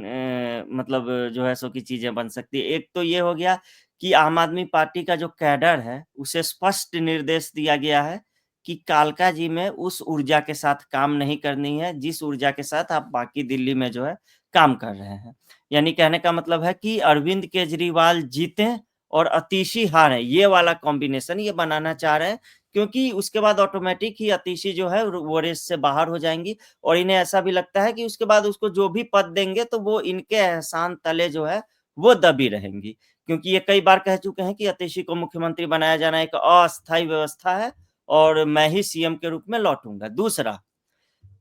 B: मतलब जो है सो कि चीज़ें बन सकती है। एक तो ये हो गया कि आम आदमी पार्टी का जो कैडर है, उसे स्पष्ट निर्देश दिया गया है कि कालका जी में उस ऊर्जा के साथ काम नहीं करनी है, जिस ऊर्जा के साथ आप बाकी दिल्ली में जो है काम कर रहे हैं। यानी कहने का मतलब है कि अरविंद केजरीवाल जीतें और अतीशी हारें, ये वाला कॉम्बिनेशन ये बनाना चाह रहे हैं, क्योंकि उसके बाद ऑटोमैटिक ही अतीशी जो है वो रेस से बाहर हो जाएँगी और इन्हें ऐसा भी लगता है कि उसके बाद उसको जो भी पद देंगे तो वो इनके एहसान तले जो है वो दबी रहेंगी। क्योंकि ये कई बार कह चुके हैं कि अतीशी को मुख्यमंत्री बनाया जाना एक अस्थायी व्यवस्था है और मैं ही सीएम के रूप में लौटूँगा। दूसरा,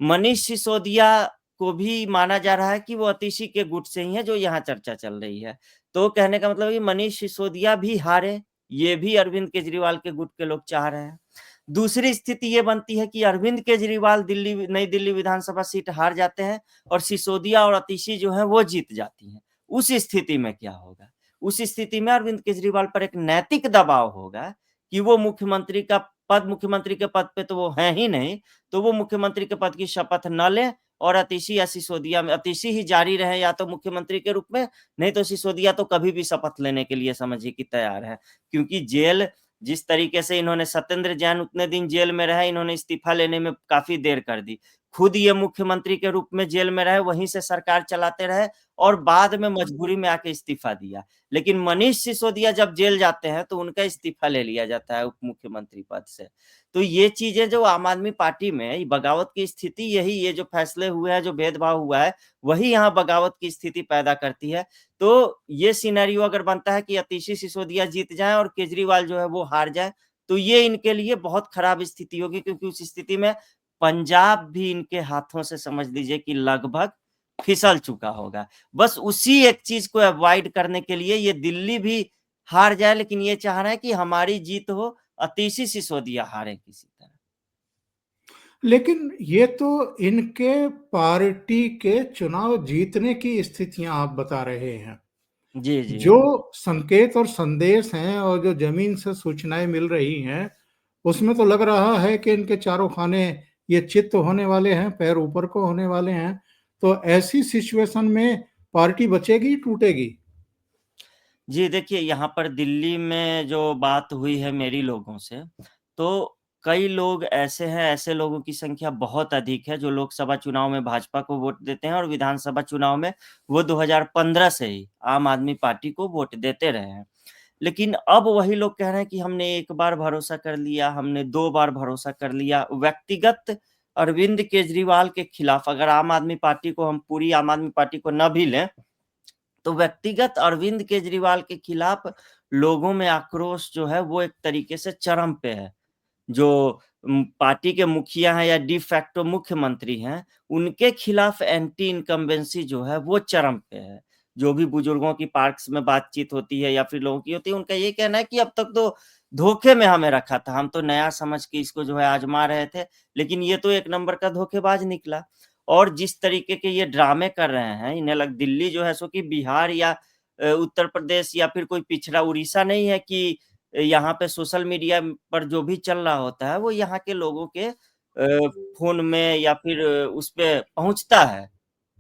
B: मनीष सिसोदिया को भी माना जा रहा है कि वो अतीशी के गुट से ही हैं, जो यहाँ चर्चा चल रही है। तो कहने का मतलब है कि मनीष सिसोदिया भी हारे, ये भी अरविंद केजरीवाल के गुट के लोग चाह रहे हैं। दूसरी स्थिति ये बनती है कि अरविंद केजरीवाल नई दिल्ली विधानसभा सीट हार जाते हैं और सिसोदिया और अतीशी जो हैं वो जीत जाती हैं। उस स्थिति में क्या होगा? उस स्थिति में अरविंद केजरीवाल पर एक नैतिक दबाव होगा कि वो मुख्यमंत्री के पद पे तो वो हैं ही नहीं, तो वो मुख्यमंत्री के पद की शपथ न लें और अतीशी या सिसोदिया में अतीशी ही जारी रहे या तो मुख्यमंत्री के रूप में, नहीं तो सिसोदिया तो कभी भी शपथ लेने के लिए समझिए कि तैयार है। क्योंकि जेल जिस तरीके से इन्होंने सत्येंद्र जैन उतने दिन जेल में रहे, इन्होंने इस्तीफा लेने में काफ़ी देर कर दी। खुद ये मुख्यमंत्री के रूप में जेल में रहे, वहीं से सरकार चलाते रहे और बाद में मजबूरी में आके इस्तीफा दिया। लेकिन मनीष सिसोदिया जब जेल जाते हैं तो उनका इस्तीफा ले लिया जाता है उप मुख्यमंत्री पद से। तो ये चीज़ें जो आम आदमी पार्टी में बगावत की स्थिति यही ये जो फैसले हुए हैं, जो भेदभाव हुआ है, वही यहाँ बगावत की स्थिति पैदा करती है। तो ये सिनेरियो अगर बनता है कि अतिशी सिसोदिया जीत जाएँ और केजरीवाल जो है वो हार जाए, तो ये इनके लिए बहुत खराब स्थिति होगी, क्योंकि उस स्थिति में पंजाब भी इनके हाथों से समझ लीजिए कि लगभग फिसल चुका होगा। बस उसी एक चीज़ को अवॉइड करने के लिए ये दिल्ली भी हार जाए, लेकिन ये चाह रहे हैं कि हमारी जीत हो, अतिशी सिसोदिया हारे किसी तरह।
A: लेकिन ये तो इनके पार्टी के चुनाव जीतने की स्थितियां आप बता रहे हैं।
B: जी, जी।
A: जो संकेत और संदेश हैं और जो जमीन से सूचनाएं मिल रही हैं, उसमें तो लग रहा है कि इनके चारों खाने ये चित्त होने वाले हैं, पैर ऊपर को होने वाले हैं। तो ऐसी सिचुएशन में पार्टी बचेगी, टूटेगी?
B: जी, देखिए यहाँ पर दिल्ली में जो बात हुई है मेरी लोगों से, तो कई लोग ऐसे हैं, ऐसे लोगों की संख्या बहुत अधिक है जो लोकसभा चुनाव में भाजपा को वोट देते हैं और विधानसभा चुनाव में वो 2015 से ही आम आदमी पार्टी को वोट देते रहे हैं। लेकिन अब वही लोग कह रहे हैं कि हमने 1 बार भरोसा कर लिया, हमने 2 बार भरोसा कर लिया। व्यक्तिगत अरविंद केजरीवाल के खिलाफ अगर आम आदमी पार्टी को हम पूरी आम आदमी पार्टी को न भी लें, तो व्यक्तिगत अरविंद केजरीवाल के खिलाफ लोगों में आक्रोश जो है वो एक तरीके से चरम पे है। जो पार्टी के मुखिया हैं या डी फैक्टो मुख्यमंत्री हैं, उनके खिलाफ एंटी इनकम्बेंसी जो है वो चरम पे है। जो भी बुजुर्गों की पार्क्स में बातचीत होती है या फिर लोगों की होती है, उनका ये कहना है कि अब तक तो धोखे में हमें रखा था, हम तो नया समझ के इसको जो है आज़मा रहे थे, लेकिन ये तो एक नंबर का धोखेबाज निकला। और जिस तरीके के ये ड्रामे कर रहे हैं, इन्हें दिल्ली जो है सो कि बिहार या उत्तर प्रदेश या फिर कोई पिछड़ा उड़ीसा नहीं है कि यहाँ पे सोशल मीडिया पर जो भी चल रहा होता है, वो यहाँ के लोगों के फ़ोन में या फिर उस पे पहुँचता है।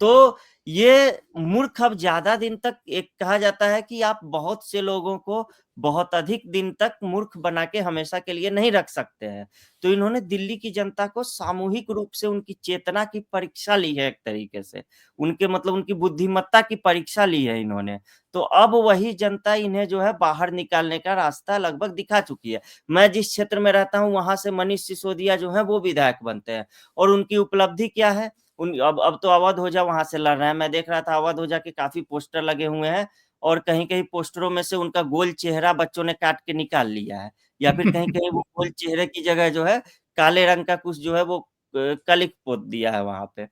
B: तो ये मूर्ख अब ज़्यादा दिन तक एक कहा जाता है कि आप बहुत से लोगों को बहुत अधिक दिन तक मूर्ख बना के हमेशा के लिए नहीं रख सकते हैं। तो इन्होंने दिल्ली की जनता को सामूहिक रूप से उनकी चेतना की परीक्षा ली है एक तरीके से। उनके मतलब उनकी बुद्धिमत्ता की परीक्षा ली है इन्होंने। तो अब वही जनता इन्हें जो है बाहर निकालने का रास्ता लगभग दिखा चुकी है। मैं जिस क्षेत्र में रहता हूँ वहाँ से मनीष सिसोदिया जो हैं वो विधायक बनते हैं और उनकी उपलब्धि क्या है? उन अब तो अवध ओझा वहाँ से लड़ रहे हैं। मैं देख रहा था अवध ओझा के काफ़ी पोस्टर लगे हुए हैं और कहीं-कहीं पोस्टरों में से उनका गोल चेहरा बच्चों ने काट के निकाल लिया है या फिर कहीं-कहीं वो गोल चेहरे की जगह जो है काले रंग का कुछ जो है वो कलिख पोत दिया है वहाँ पे।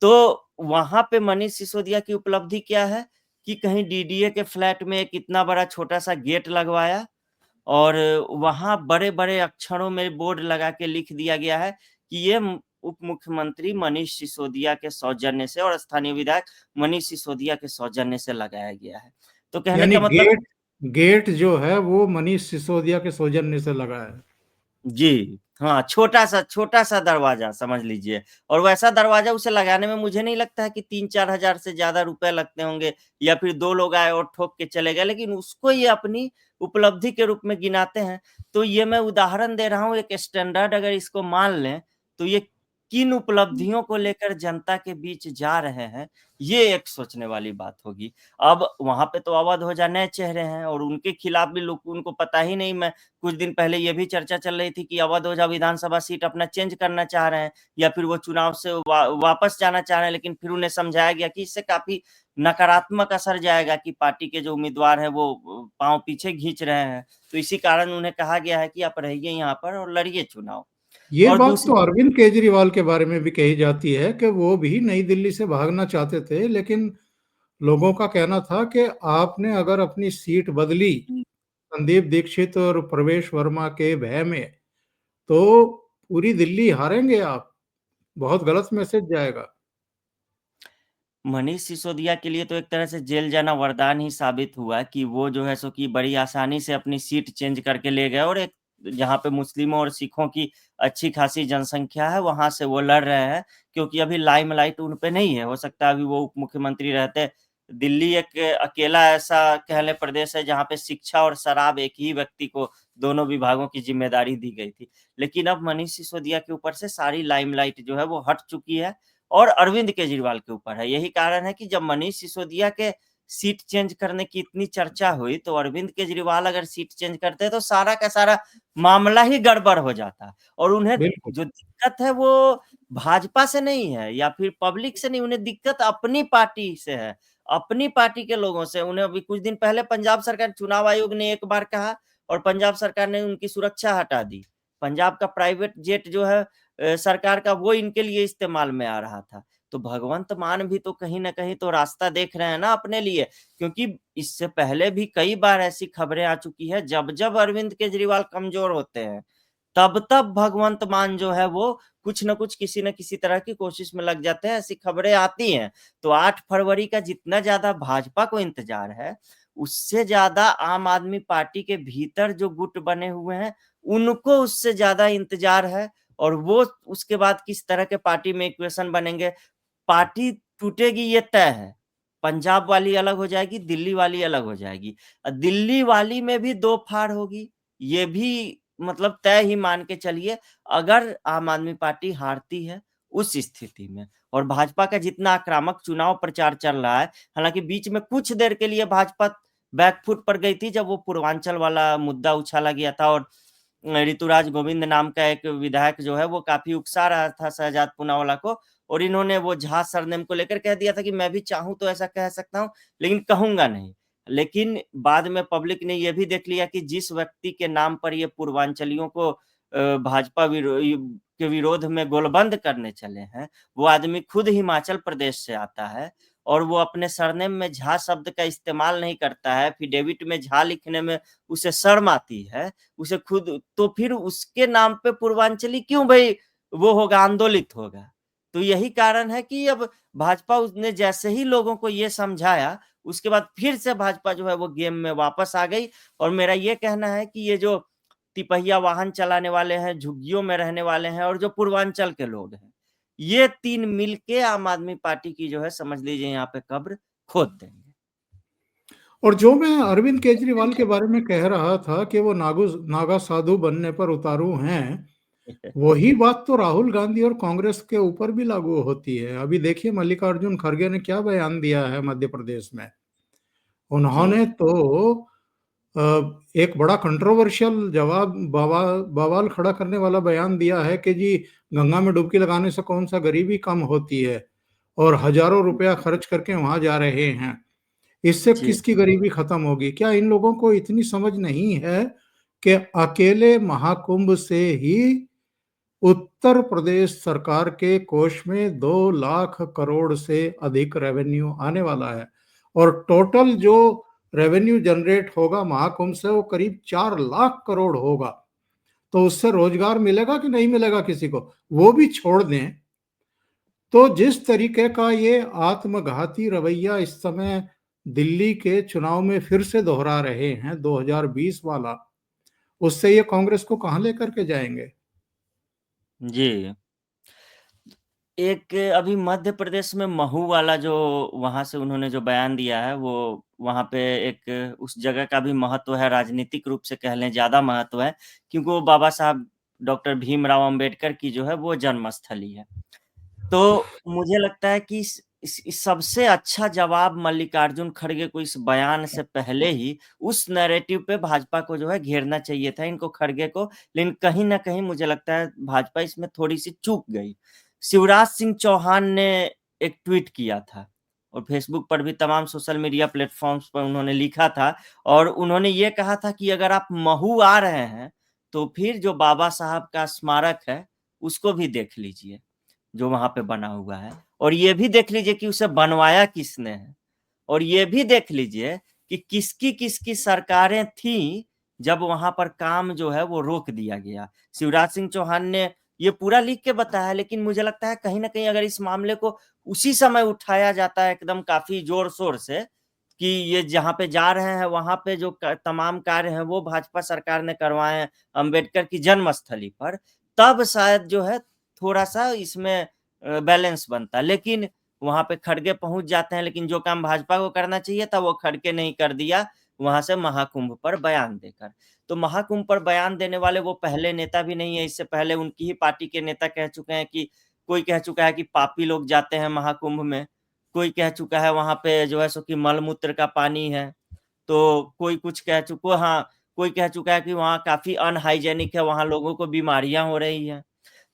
B: तो वहाँ पे मनीष सिसोदिया की उपलब्धि क्या है कि कहीं डीडीए के फ्लैट में एक इतना बड़ा छोटा-सा गेट लगवाया और वहाँ बड़े-बड़े अक्षरों में बोर्ड लगा के लिख दिया गया है कि ये उप मुख्यमंत्री मनीष सिसोदिया के सौजन्य से और स्थानीय विधायक मनीष सिसोदिया के सौजन्य से लगाया गया है। तो कहने
A: यानी
B: का मतलब
A: गेट गेट जो है वो मनीष सिसोदिया के सौजन्य से लगा है।
B: जी, हाँ, छोटा-सा दरवाज़ा समझ लीजिए और वैसा दरवाज़ा उसे लगाने में मुझे नहीं लगता है कि 3-4 हज़ार से ज़्यादा रुपए लगते होंगे या फिर 2 लोग आए और ठोक के चले गए, लेकिन उसको ये अपनी उपलब्धि के रूप में गिनाते हैं। तो ये मैं उदाहरण दे रहा हूँ, एक स्टैंडर्ड अगर इसको मान लें, तो ये किन उपलब्धियों को लेकर जनता के बीच जा रहे हैं, ये एक सोचने वाली बात होगी। अब वहाँ पे तो अवध ओझा नए चेहरे हैं और उनके खिलाफ भी लोग उनको पता ही नहीं। मैं कुछ दिन पहले ये भी चर्चा चल रही थी कि अवध ओझा विधानसभा सीट अपना चेंज करना चाह रहे हैं या फिर वो चुनाव से वापस जाना चाह रहे हैं, लेकिन फिर उन्हें समझाया गया कि इससे काफ़ी नकारात्मक असर जाएगा कि पार्टी के जो उम्मीदवार हैं वो पाँव पीछे खींच रहे हैं। तो इसी कारण उन्हें कहा गया है कि आप रहिए यहाँ पर और लड़िए चुनाव।
A: ये
B: और
A: बात
B: दूसरी
A: तो अरविंद केजरीवाल के बारे में भी कही जाती है कि वो भी नई दिल्ली से भागना चाहते थे, लेकिन लोगों का कहना था कि आपने अगर अपनी सीट बदली संदीप दीक्षित और प्रवेश वर्मा के भय में, तो पूरी दिल्ली हारेंगे आप। बहुत गलत मैसेज जाएगा।
B: मनीष सिसोदिया के लिए तो एक तरह से जेल जाना वरदान ही साबित हुआ कि वो जो है सो कि बड़ी आसानी से अपनी सीट चेंज करके ले गए और एक जहाँ पे मुस्लिमों और सिखों की अच्छी खासी जनसंख्या है, वहाँ से वो लड़ रहे हैं क्योंकि अभी लाइमलाइट उन पे नहीं है। हो सकता है अभी वो उप मुख्यमंत्री रहते दिल्ली एक अकेला ऐसा कह लें प्रदेश है जहाँ पे शिक्षा और शराब एक ही व्यक्ति को दोनों विभागों की जिम्मेदारी दी गई थी। लेकिन अब मनीष सिसोदिया के ऊपर से सारी लाइमलाइट जो है वो हट चुकी है और अरविंद केजरीवाल के ऊपर है। यही कारण है कि जब मनीष सिसोदिया के सीट चेंज करने की इतनी चर्चा हुई, तो अरविंद केजरीवाल अगर सीट चेंज करते तो सारा का सारा मामला ही गड़बड़ हो जाता और उन्हें
A: बिल्कुल।
B: जो दिक्कत है वो भाजपा से नहीं है या फिर पब्लिक से नहीं, उन्हें दिक्कत अपनी पार्टी से है, अपनी पार्टी के लोगों से। उन्हें अभी कुछ दिन पहले पंजाब सरकार चुनाव आयोग ने एक बार कहा और पंजाब सरकार ने उनकी सुरक्षा हटा दी। पंजाब का प्राइवेट जेट जो है सरकार का, वो इनके लिए इस्तेमाल में आ रहा था। तो भगवंत मान भी तो कहीं न कहीं तो रास्ता देख रहे हैं ना अपने लिए, क्योंकि इससे पहले भी कई बार ऐसी खबरें आ चुकी है, जब अरविंद केजरीवाल कमज़ोर होते हैं, तब भगवंत मान जो है वो कुछ न कुछ किसी न किसी तरह की कोशिश में लग जाते हैं, ऐसी खबरें आती हैं। तो 8 फरवरी का जितना ज़्यादा भाजपा को इंतज़ार है, उससे ज़्यादा आम आदमी पार्टी के भीतर जो गुट बने हुए हैं, उनको उससे ज़्यादा इंतज़ार है और वो उसके बाद किस तरह के पार्टी में इक्वेशन बनेंगे। पार्टी टूटेगी ये तय है। पंजाब वाली अलग हो जाएगी, दिल्ली वाली अलग हो जाएगी। दिल्ली वाली में भी 2 फाड़ होगी, ये भी मतलब तय ही मान के चलिए, अगर आम आदमी पार्टी हारती है उस स्थिति में। और भाजपा का जितना आक्रामक चुनाव प्रचार चल रहा है, हालाँकि बीच में कुछ देर के लिए भाजपा बैकफुट पर गई थी, जब वो पूर्वांचल वाला मुद्दा उछाला गया था और ऋतुराज गोविंद नाम का एक विधायक जो है वो काफ़ी उकसा रहा था शहजाद पूनावाला को, और इन्होंने वो झा सरनेम को लेकर कह दिया था कि मैं भी चाहूँ तो ऐसा कह सकता हूँ, लेकिन कहूँगा नहीं। लेकिन बाद में पब्लिक ने ये भी देख लिया कि जिस व्यक्ति के नाम पर ये पूर्वांचलियों को भाजपा के विरोध में गोलबंद करने चले हैं, वो आदमी खुद हिमाचल प्रदेश से आता है और वो अपने सरनेम में झा शब्द का इस्तेमाल नहीं करता है, एफिडेविट में झा लिखने में उसे शर्म आती है, उसे खुद, तो फिर उसके नाम पे पूर्वांचली क्यों भई वो होगा, आंदोलित होगा। तो यही कारण है कि अब भाजपा उसने जैसे ही लोगों को ये समझाया, उसके बाद फिर से भाजपा जो है वो गेम में वापस आ गई। और मेरा ये कहना है कि ये जो तिपहिया वाहन चलाने वाले हैं, झुग्गियों में रहने वाले हैं और जो पूर्वांचल के लोग हैं, ये 3 मिलके आम आदमी पार्टी की जो है समझ लीजिए यहाँ पे कब्र खोद देंगे।
A: और जो मैं अरविंद केजरीवाल के बारे में कह रहा था कि वो नागा साधु बनने पर उतारू हैं, वही बात तो राहुल गांधी और कांग्रेस के ऊपर भी लागू होती है। अभी देखिए मल्लिकार्जुन खड़गे ने क्या बयान दिया है मध्य प्रदेश में। उन्होंने
B: जी।
A: तो एक बड़ा कंट्रोवर्शियल बवाल खड़ा करने वाला बयान दिया है कि जी गंगा में डुबकी लगाने से कौन सा गरीबी कम होती है, और हजारों रुपया खर्च करके वहां जा रहे हैं, इससे
B: जी।
A: किसकी गरीबी खत्म होगी। क्या इन लोगों को इतनी समझ नहीं है कि अकेले महाकुंभ से ही उत्तर प्रदेश सरकार के कोष में 2 लाख करोड़ से अधिक रेवेन्यू आने वाला है, और टोटल जो रेवेन्यू जनरेट होगा महाकुंभ से वो करीब 4 लाख करोड़ होगा। तो उससे रोजगार मिलेगा कि नहीं मिलेगा किसी को, वो भी छोड़ दें। तो जिस तरीके का ये आत्मघाती रवैया इस समय दिल्ली के चुनाव में फिर से दोहरा रहे हैं 2020 वाला, उससे ये कांग्रेस को कहां लेकर के जाएंगे।
B: जी। एक अभी मध्य प्रदेश में महू वाला जो वहाँ से उन्होंने जो बयान दिया है, वो वहाँ पे एक उस जगह का भी महत्व है, राजनीतिक रूप से कह लें ज़्यादा महत्व है, क्योंकि वो बाबा साहब डॉक्टर भीमराव अंबेडकर की जो है वो जन्मस्थली है। तो मुझे लगता है कि इस सबसे अच्छा जवाब मल्लिकार्जुन खड़गे को इस बयान से पहले ही उस नैरेटिव पे भाजपा को जो है घेरना चाहिए था, इनको खड़गे को, लेकिन कहीं न कहीं मुझे लगता है भाजपा इसमें थोड़ी-सी चूक गई। शिवराज सिंह चौहान ने एक ट्वीट किया था और फेसबुक पर भी तमाम सोशल मीडिया प्लेटफ़ॉर्म्स पर उन्होंने लिखा था और उन्होंने ये कहा था कि अगर आप महू आ रहे हैं, तो फिर जो बाबा साहब का स्मारक है, उसको भी देख लीजिए। जो वहाँ पे बना हुआ है, और ये भी देख लीजिए कि उसे बनवाया किसने है, और ये भी देख लीजिए कि किसकी सरकारें थीं जब वहाँ पर काम जो है वो रोक दिया गया। शिवराज सिंह चौहान ने ये पूरा लिख के बताया, लेकिन मुझे लगता है कहीं न कहीं अगर इस मामले को उसी समय उठाया जाता है एकदम काफ़ी ज़ोर-शोर से, कि ये जहाँ पे जा रहे हैं वहाँ पे जो क तमाम कार्य हैं वो भाजपा सरकार ने करवाए हैं अम्बेडकर की जन्मस्थली पर, तब शायद जो है थोड़ा-सा इसमें बैलेंस बनता। लेकिन वहां पे खड़गे पहुंच जाते हैं, लेकिन जो काम भाजपा को करना चाहिए था वो खड़गे नहीं कर दिया वहां से महाकुंभ पर बयान देकर। तो महाकुंभ पर बयान देने वाले वो पहले नेता भी नहीं है, इससे पहले उनकी ही पार्टी के नेता कह चुके हैं कि कोई कह चुका है कि पापी लोग जाते हैं महाकुंभ में, कोई कह चुका है वहां पे जो है सो कि मलमूत्र का पानी है, तो कोई कुछ कह चुका, हाँ कोई कह चुका है कि वहाँ काफी अनहाइजेनिक है, वहाँ लोगों को बीमारियां हो रही हैं।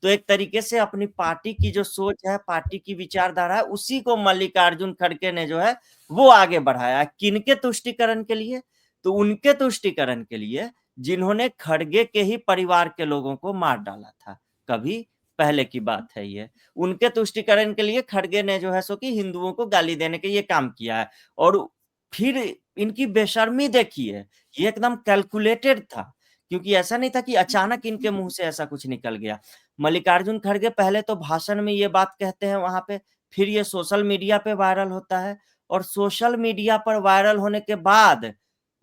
B: तो एक तरीके से अपनी पार्टी की जो सोच है, पार्टी की विचारधारा है, उसी को मल्लिकार्जुन खड़गे ने जो है वो आगे बढ़ाया। किनके तुष्टिकरण के लिए? तो उनके तुष्टिकरण के लिए जिन्होंने खड़गे के ही परिवार के लोगों को मार डाला था, कभी पहले की बात है ये। उनके तुष्टिकरण के लिए खड़गे ने जो है सो कि हिंदुओं को गाली देने के ये काम किया है। और फिर इनकी बेशर्मी देखिए, ये एकदम कैलकुलेटेड था, क्योंकि ऐसा नहीं था कि अचानक इनके मुंह से ऐसा कुछ निकल गया। मल्लिकार्जुन खड़गे पहले तो भाषण में ये बात कहते हैं वहां पे, फिर ये सोशल मीडिया पे वायरल होता है, और सोशल मीडिया पर वायरल होने के बाद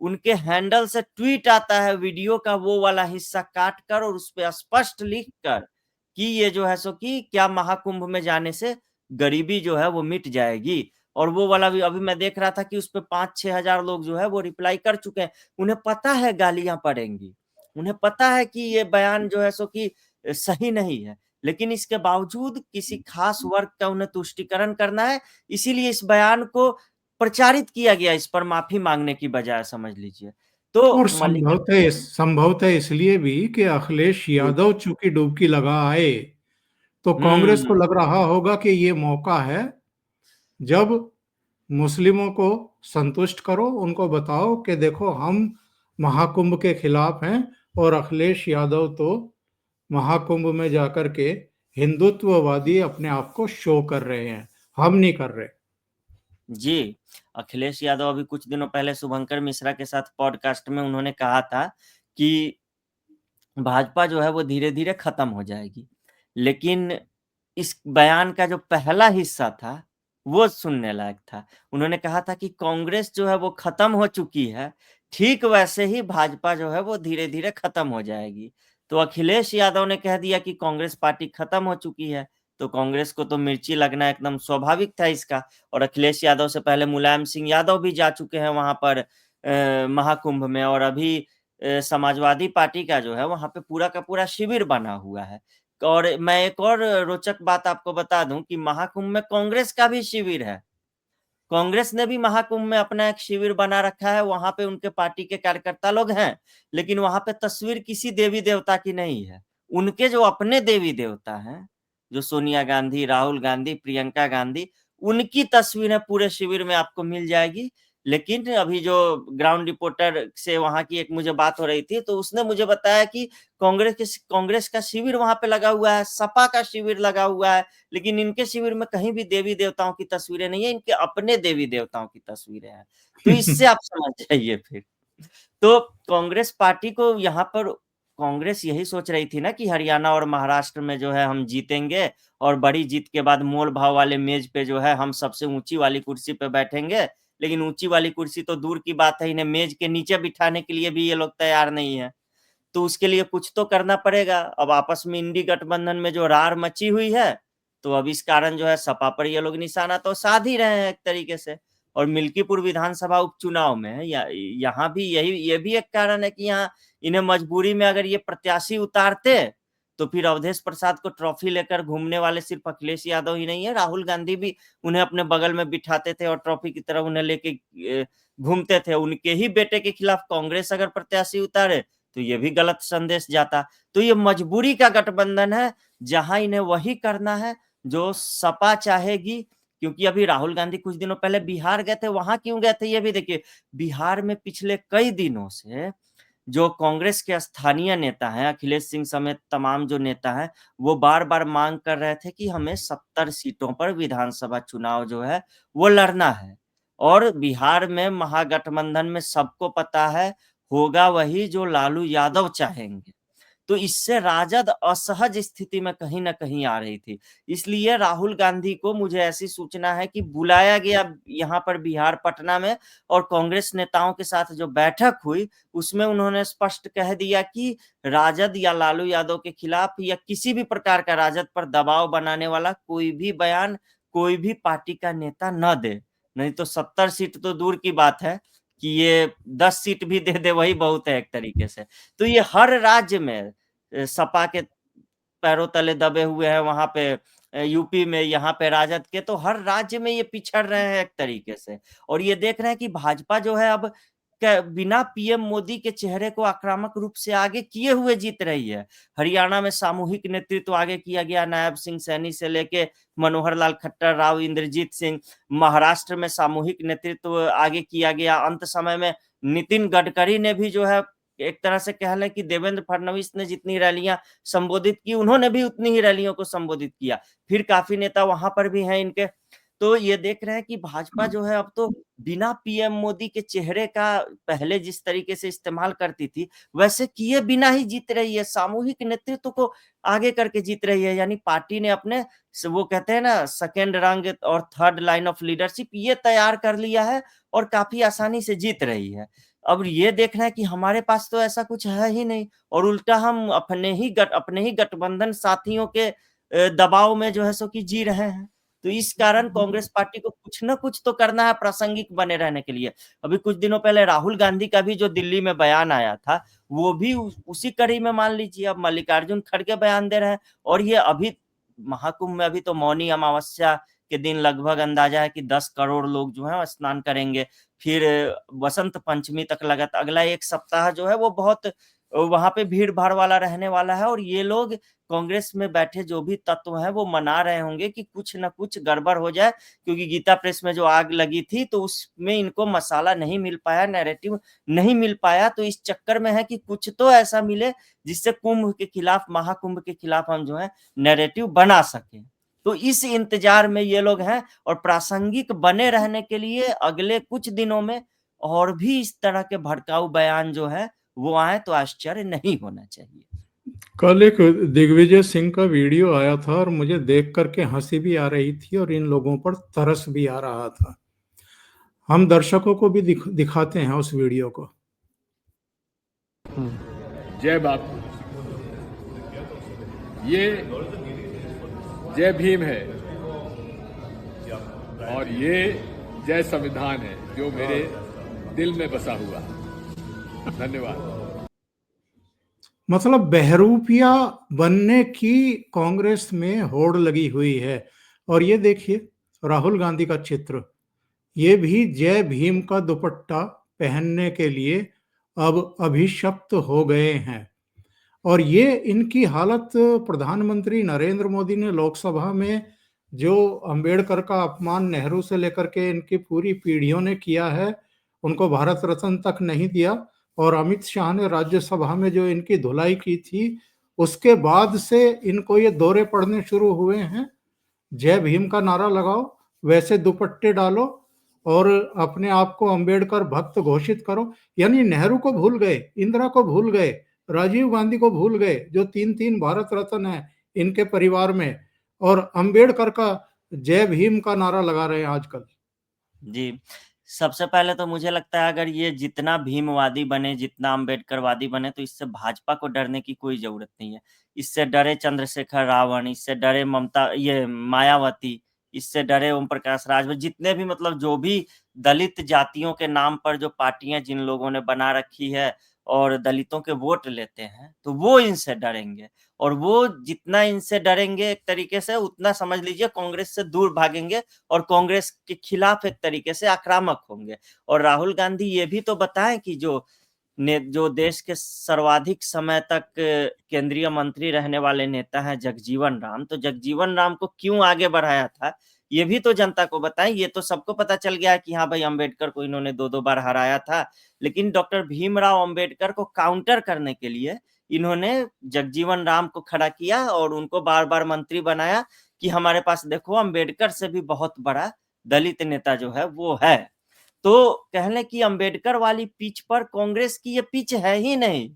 B: उनके हैंडल से ट्वीट आता है वीडियो का वो वाला हिस्सा काट कर, और उस पे स्पष्ट लिख कर कि ये जो है सो कि क्या महाकुंभ में जाने से गरीबी जो है वो मिट जाएगी। और वो वाला भी अभी मैं देख रहा था कि उस पे 5-6 हजार लोग जो है वो रिप्लाई कर चुके हैं। उन्हें पता है गालियां पड़ेंगी, उन्हें पता है कि ये बयान जो है सो कि सही नहीं है, लेकिन इसके बावजूद किसी खास वर्ग का उन्हें तुष्टिकरण करना है, इसीलिए इस बयान को प्रचारित किया गया, इस पर माफी मांगने की बजाय, समझ लीजिए। तो
A: और
B: मल्लिका
A: संभवतः इसलिए भी कि अखिलेश यादव चूंकि डुबकी लगा आए, तो कांग्रेस को
B: हम्म
A: लग रहा होगा कि ये मौका है, जब मुस्लिमों को संतुष्ट करो, उनको बताओ कि देखो हम महाकुंभ के खिलाफ हैं, और अखिलेश यादव तो महाकुंभ में जाकर के हिंदुत्ववादी अपने आप को शो कर रहे हैं, हम नहीं कर रहे।
B: जी, अखिलेश यादव अभी कुछ दिनों पहले शुभंकर मिश्रा के साथ पॉडकास्ट में उन्होंने कहा था कि भाजपा जो है वो धीरे-धीरे खत्म हो जाएगी। लेकिन इस बयान का जो पहला हिस्सा था, वो सुनने लायक था। उन्होंने कहा था कि कांग्रेस जो है वो खत्म हो चुकी है, ठीक वैसे ही भाजपा जो है वो धीरे-धीरे खत्म हो जाएगी। तो अखिलेश यादव ने कह दिया कि कांग्रेस पार्टी खत्म हो चुकी है, तो कांग्रेस को तो मिर्ची लगना एकदम स्वाभाविक था इसका। और अखिलेश यादव से पहले मुलायम सिंह यादव भी जा चुके हैं वहाँ पर महाकुंभ में, और अभी समाजवादी पार्टी का जो है वहाँ पे पूरा का पूरा शिविर बना हुआ है। और मैं एक और रोचक बात आपको बता दूं कि महाकुंभ में कांग्रेस का भी शिविर है। कांग्रेस ने भी महाकुंभ में अपना एक शिविर बना रखा है, वहां पे उनके पार्टी के कार्यकर्ता लोग हैं, लेकिन वहां पे तस्वीर किसी देवी देवता की नहीं है। उनके जो अपने देवी देवता हैं, जो सोनिया गांधी, राहुल गांधी, प्रियंका गांधी, उनकी तस्वीरें पूरे शिविर में आपको मिल जाएगी। लेकिन अभी जो ग्राउंड रिपोर्टर से वहां की एक मुझे बात हो रही थी, तो उसने मुझे बताया कि कांग्रेस का शिविर वहां पे लगा हुआ है, सपा का शिविर लगा हुआ है, लेकिन इनके शिविर में कहीं भी देवी देवताओं की तस्वीरें नहीं है, इनके अपने देवी देवताओं की तस्वीरें हैं। तो इससे आप समझ जाइए फिर। तो कांग्रेस पार्टी को यहाँ पर, कांग्रेस यही सोच रही थी ना कि हरियाणा और महाराष्ट्र में जो है हम जीतेंगे, और बड़ी जीत के बाद मोल भाव वाले मेज पे जो है हम सबसे ऊंची वाली कुर्सी पे बैठेंगे। लेकिन ऊंची वाली कुर्सी तो दूर की बात है, इन्हें मेज के नीचे बिठाने के लिए भी ये लोग तैयार नहीं है। तो उसके लिए कुछ तो करना पड़ेगा। अब आपस में इंडी गठबंधन में जो रार मची हुई है, तो अब इस कारण जो है सपा पर ये लोग निशाना तो साध ही रहे हैं एक तरीके से। और मिल्कीपुर विधानसभा उपचुनाव में यहाँ भी ये भी एक कारण है कि यहाँ इन्हें मजबूरी में अगर ये प्रत्याशी उतारते, तो फिर अवधेश प्रसाद को ट्रॉफी लेकर घूमने वाले सिर्फ अखिलेश यादव ही नहीं है, राहुल गांधी भी उन्हें अपने बगल में बिठाते थे और ट्रॉफी की तरह उन्हें लेके घूमते थे। उनके ही बेटे के खिलाफ कांग्रेस अगर प्रत्याशी उतारे, तो ये भी गलत संदेश जाता। तो ये मजबूरी का गठबंधन है, जहां इन्हें वही करना है जो सपा चाहेगी। क्योंकि अभी राहुल गांधी कुछ दिनों पहले बिहार गए थे, वहां क्यों गए थे ये भी देखिए। बिहार में पिछले कई दिनों से जो कांग्रेस के स्थानीय नेता हैं, अखिलेश सिंह समेत तमाम जो नेता हैं, वो बार बार मांग कर रहे थे कि हमें 70 सीटों पर विधानसभा चुनाव जो है वो लड़ना है। और बिहार में महागठबंधन में सबको पता है, होगा वही जो लालू यादव चाहेंगे। तो इससे राजद असहज स्थिति में कहीं न कहीं आ रही थी। इसलिए राहुल गांधी को, मुझे ऐसी सूचना है कि बुलाया गया यहाँ पर बिहार पटना में, और कांग्रेस नेताओं के साथ जो बैठक हुई, उसमें उन्होंने स्पष्ट कह दिया कि राजद या लालू यादव के खिलाफ या किसी भी प्रकार का राजद पर दबाव बनाने वाला कोई भी बयान, कोई भी पार्टी का नेता न दे, नहीं तो 70 सीट तो दूर की बात है कि ये 10 सीट भी दे दे वही बहुत है एक तरीके से। तो ये हर राज्य में सपा के पैरों तले दबे हुए हैं, वहाँ पे यूपी में, यहाँ पे राजद के, तो हर राज्य में ये पिछड़ रहे हैं एक तरीके से। और ये देख रहे हैं कि भाजपा जो है अब बिना पीएम मोदी के चेहरे को आक्रामक रूप से आगे किए हुए जीत रही है। हरियाणा में सामूहिक नेतृत्व आगे किया गया, नायब सिंह सैनी से लेके मनोहर लाल खट्टर, राव इंद्रजीत सिंह। महाराष्ट्र में सामूहिक नेतृत्व आगे किया गया। अंत समय में नितिन गडकरी ने भी जो है एक तरह से कह लें कि देवेंद्र फडणवीस ने जितनी रैलियां संबोधित की, उन्होंने भी उतनी ही रैलियों को संबोधित किया। फिर काफी नेता वहां पर भी हैं इनके। तो ये देख रहे हैं कि भाजपा जो है अब तो बिना पीएम मोदी के चेहरे का पहले जिस तरीके से इस्तेमाल करती थी, वैसे किए बिना ही जीत रही है। सामूहिक नेतृत्व को आगे करके जीत रही है, यानी पार्टी ने अपने वो कहते हैं ना सेकेंड रंग और थर्ड लाइन ऑफ लीडरशिप ये तैयार कर लिया है और काफी आसानी से जीत रही है। अब ये देखना है कि हमारे पास तो ऐसा कुछ है ही नहीं, और उल्टा हम अपने ही गठबंधन साथियों के दबाव में जो है सो कि जी रहे हैं। तो इस कारण कांग्रेस पार्टी को कुछ ना कुछ तो करना है प्रासंगिक बने रहने के लिए। अभी कुछ दिनों पहले राहुल गांधी का भी जो दिल्ली में बयान आया था, वो भी उसी कड़ी में मान लीजिए अब मल्लिकार्जुन खड़गे बयान दे रहे हैं। और ये अभी महाकुंभ में अभी तो मौनी अमावस्या के दिन लगभग अंदाजा है कि 10 करोड़ लोग जो है स्नान करेंगे। फिर बसंत पंचमी तक लगातार अगला एक सप्ताह जो है वो बहुत वहां पे भीड़ भाड़ वाला रहने वाला है। और ये लोग कांग्रेस में बैठे जो भी तत्व हैं वो मना रहे होंगे कि कुछ ना कुछ गड़बड़ हो जाए, क्योंकि गीता प्रेस में जो आग लगी थी तो उसमें इनको मसाला नहीं मिल पाया, नैरेटिव नहीं मिल पाया। तो इस चक्कर में है कि कुछ तो ऐसा मिले जिससे कुंभ के खिलाफ, महाकुंभ के खिलाफ हम जो है नैरेटिव बना सके। तो इस इंतजार में ये लोग हैं, और प्रासंगिक बने रहने के लिए अगले कुछ दिनों में और भी इस तरह के भड़काऊ बयान जो है वो आए तो आश्चर्य नहीं होना चाहिए।
A: कल एक दिग्विजय सिंह का वीडियो आया था और मुझे देख करके हंसी भी आ रही थी और इन लोगों पर तरस भी आ रहा था। हम दर्शकों को भी दिखाते हैं उस वीडियो को।
E: जय बापू, ये जय भीम है और ये जय संविधान है जो मेरे दिल में बसा हुआ है। धन्यवाद।
A: मतलब बहरूपिया बनने की कांग्रेस में होड़ लगी हुई है। और ये देखिए राहुल गांधी का चित्र, ये भी जय भीम का दुपट्टा पहनने के लिए अब अभिशप्त हो गए हैं। और ये इनकी हालत प्रधानमंत्री नरेंद्र मोदी ने लोकसभा में जो अंबेडकर का अपमान नेहरू से लेकर के इनकी पूरी पीढ़ियों ने किया है, उनको भारत रत्न तक नहीं दिया। और अमित शाह ने राज्यसभा में जो इनकी धुलाई की थी, उसके बाद से इनको ये दौरे पड़ने शुरू हुए हैं। जय भीम का नारा लगाओ, वैसे दुपट्टे डालो और अपने आप को अंबेडकर भक्त घोषित करो। यानी नेहरू को भूल गए, इंदिरा को भूल गए, राजीव गांधी को भूल गए जो 3-3 भारत रत्न है इनके परिवार में, और अंबेडकर का जय भीम का नारा लगा रहे हैं आजकल।
B: जी, सबसे पहले तो मुझे लगता है अगर ये जितना भीमवादी बने, जितना अम्बेडकरवादी बने, तो इससे भाजपा को डरने की कोई ज़रूरत नहीं है। इससे डरे चंद्रशेखर रावण, इससे डरे मायावती, इससे डरे ओम प्रकाश राजभर, जितने भी मतलब जो भी दलित जातियों के नाम पर जो पार्टियाँ जिन लोगों ने बना रखी है और दलितों के वोट लेते हैं, तो वो इनसे डरेंगे। और वो जितना इनसे डरेंगे एक तरीके से, उतना समझ लीजिए कांग्रेस से दूर भागेंगे और कांग्रेस के खिलाफ एक तरीके से आक्रामक होंगे। और राहुल गांधी ये भी तो बताएं कि जो देश के सर्वाधिक समय तक केंद्रीय मंत्री रहने वाले नेता हैं जगजीवन राम, तो जगजीवन राम को क्यों आगे बढ़ाया था, ये भी तो जनता को बताएं। ये तो सबको पता चल गया है कि हाँ भाई अंबेडकर को इन्होंने 2-2 बार हराया था, लेकिन डॉक्टर भीमराव अंबेडकर को काउंटर करने के लिए इन्होंने जगजीवन राम को खड़ा किया और उनको बार-बार मंत्री बनाया कि हमारे पास देखो अंबेडकर से भी बहुत बड़ा दलित नेता जो है वो है। तो कह लें कि अंबेडकर वाली पिच पर कांग्रेस की ये पिच है ही नहीं,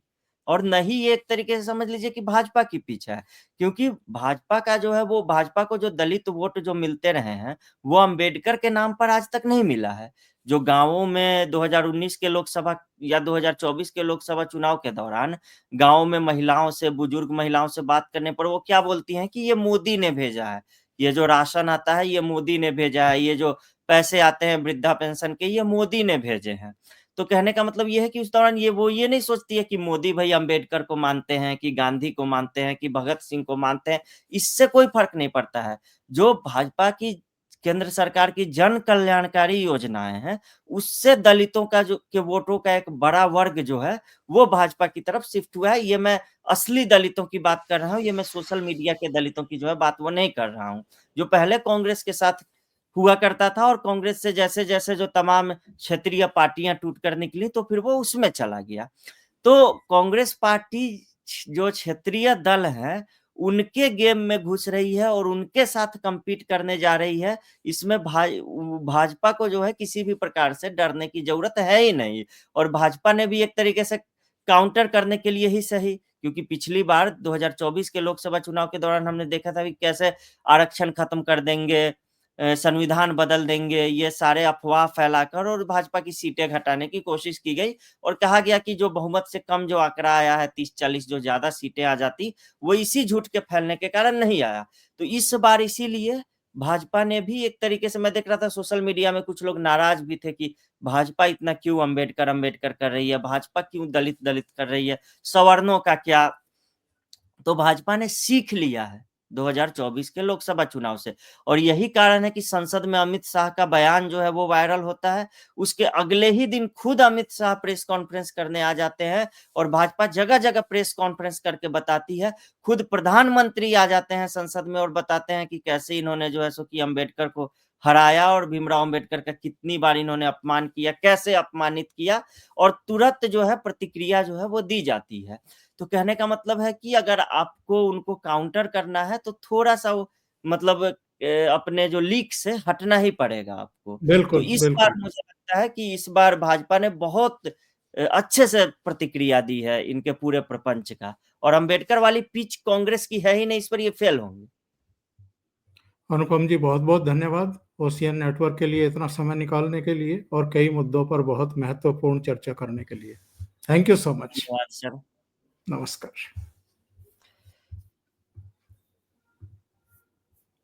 B: और न ही एक तरीके से समझ लीजिए कि भाजपा की पिच है। क्योंकि भाजपा का जो है वो भाजपा को जो दलित वोट जो मिलते रहे हैं, वो अंबेडकर के नाम पर आज तक नहीं मिला है। जो गाँवों में 2019 के लोकसभा या 2024 के लोकसभा चुनाव के दौरान गाँव में महिलाओं से, बुजुर्ग महिलाओं से बात करने पर वो क्या बोलती हैं कि ये मोदी ने भेजा है, ये जो राशन आता है ये मोदी ने भेजा है, ये जो पैसे आते हैं वृद्धा पेंशन के ये मोदी ने भेजे हैं। तो कहने का मतलब ये है कि उस दौरान ये नहीं सोचती है कि मोदी भाई अंबेडकर को मानते हैं, कि गांधी को मानते हैं, कि भगत सिंह को मानते हैं, इससे कोई फर्क नहीं पड़ता है। जो भाजपा की केंद्र सरकार की जन कल्याणकारी योजनाएं हैं, उससे दलितों का के वोटों का एक बड़ा वर्ग जो है वो भाजपा की तरफ शिफ्ट हुआ है। ये मैं असली दलितों की बात कर रहा हूँ, ये मैं सोशल मीडिया के दलितों की जो है बात वो नहीं कर रहा हूँ, जो पहले कांग्रेस के साथ हुआ करता था और कांग्रेस से जैसे-जैसे जो तमाम क्षेत्रीय पार्टियां टूटकर निकली तो फिर वो उसमें चला गया। तो कांग्रेस पार्टी जो क्षेत्रीय दल है, उनके गेम में घुस रही है और उनके साथ कम्पीट करने जा रही है। इसमें भाजपा को जो है किसी भी प्रकार से डरने की ज़रूरत है ही नहीं और भाजपा ने भी एक तरीके से काउंटर करने के लिए ही सही, क्योंकि पिछली बार 2024 के लोकसभा चुनाव के दौरान हमने देखा था कि कैसे आरक्षण खत्म कर देंगे, संविधान बदल देंगे, ये सारे अफ़वाह फैलाकर और भाजपा की सीटें घटाने की कोशिश की गई और कहा गया कि जो बहुमत से कम जो आंकड़ा आया है 30-40 जो ज़्यादा सीटें आ जाती, वो इसी झूठ के फैलने के कारण नहीं आया। तो इस बार इसीलिए भाजपा ने भी एक तरीके से मैं देख रहा था सोशल मीडिया में कुछ लोग नाराज़ भी थे कि भाजपा इतना क्यों अंबेडकर कर रही है, भाजपा क्यों दलित कर रही है, सवर्णों का क्या? तो भाजपा ने सीख लिया है 2024 के लोकसभा चुनाव से और यही कारण है कि संसद में अमित शाह का बयान जो है वो वायरल होता है। उसके अगले ही दिन खुद अमित शाह प्रेस कॉन्फ्रेंस करने आ जाते हैं और भाजपा जगह-जगह प्रेस कॉन्फ्रेंस करके बताती है। खुद प्रधानमंत्री आ जाते हैं संसद में और बताते हैं कि कैसे इन्होंने जो है सो कि अम्बेडकर को हराया और भीमराव अम्बेडकर का कितनी बार इन्होंने अपमान किया, कैसे अपमानित किया और तुरंत जो है प्रतिक्रिया जो है वो दी जाती है। तो कहने का मतलब है कि अगर आपको उनको काउंटर करना है तो थोड़ा-सा वो मतलब अपने जो लीक से हटना ही पड़ेगा आपको। तो
A: बिल्कुल,
B: इस बार
A: बिल्कुल।
B: मुझे लगता है कि इस बार भाजपा ने बहुत अच्छे से प्रतिक्रिया दी है इनके पूरे प्रपंच का और अम्बेडकर वाली पिच कांग्रेस की है ही नहीं, इस पर ये फेल होंगे।
A: अनुपम जी, बहुत-बहुत धन्यवाद ओशियन नेटवर्क के लिए इतना समय निकालने के लिए और कई मुद्दों पर बहुत महत्वपूर्ण चर्चा करने के लिए। Thank you so much.
B: धन्यवाद सर।
A: नमस्कार।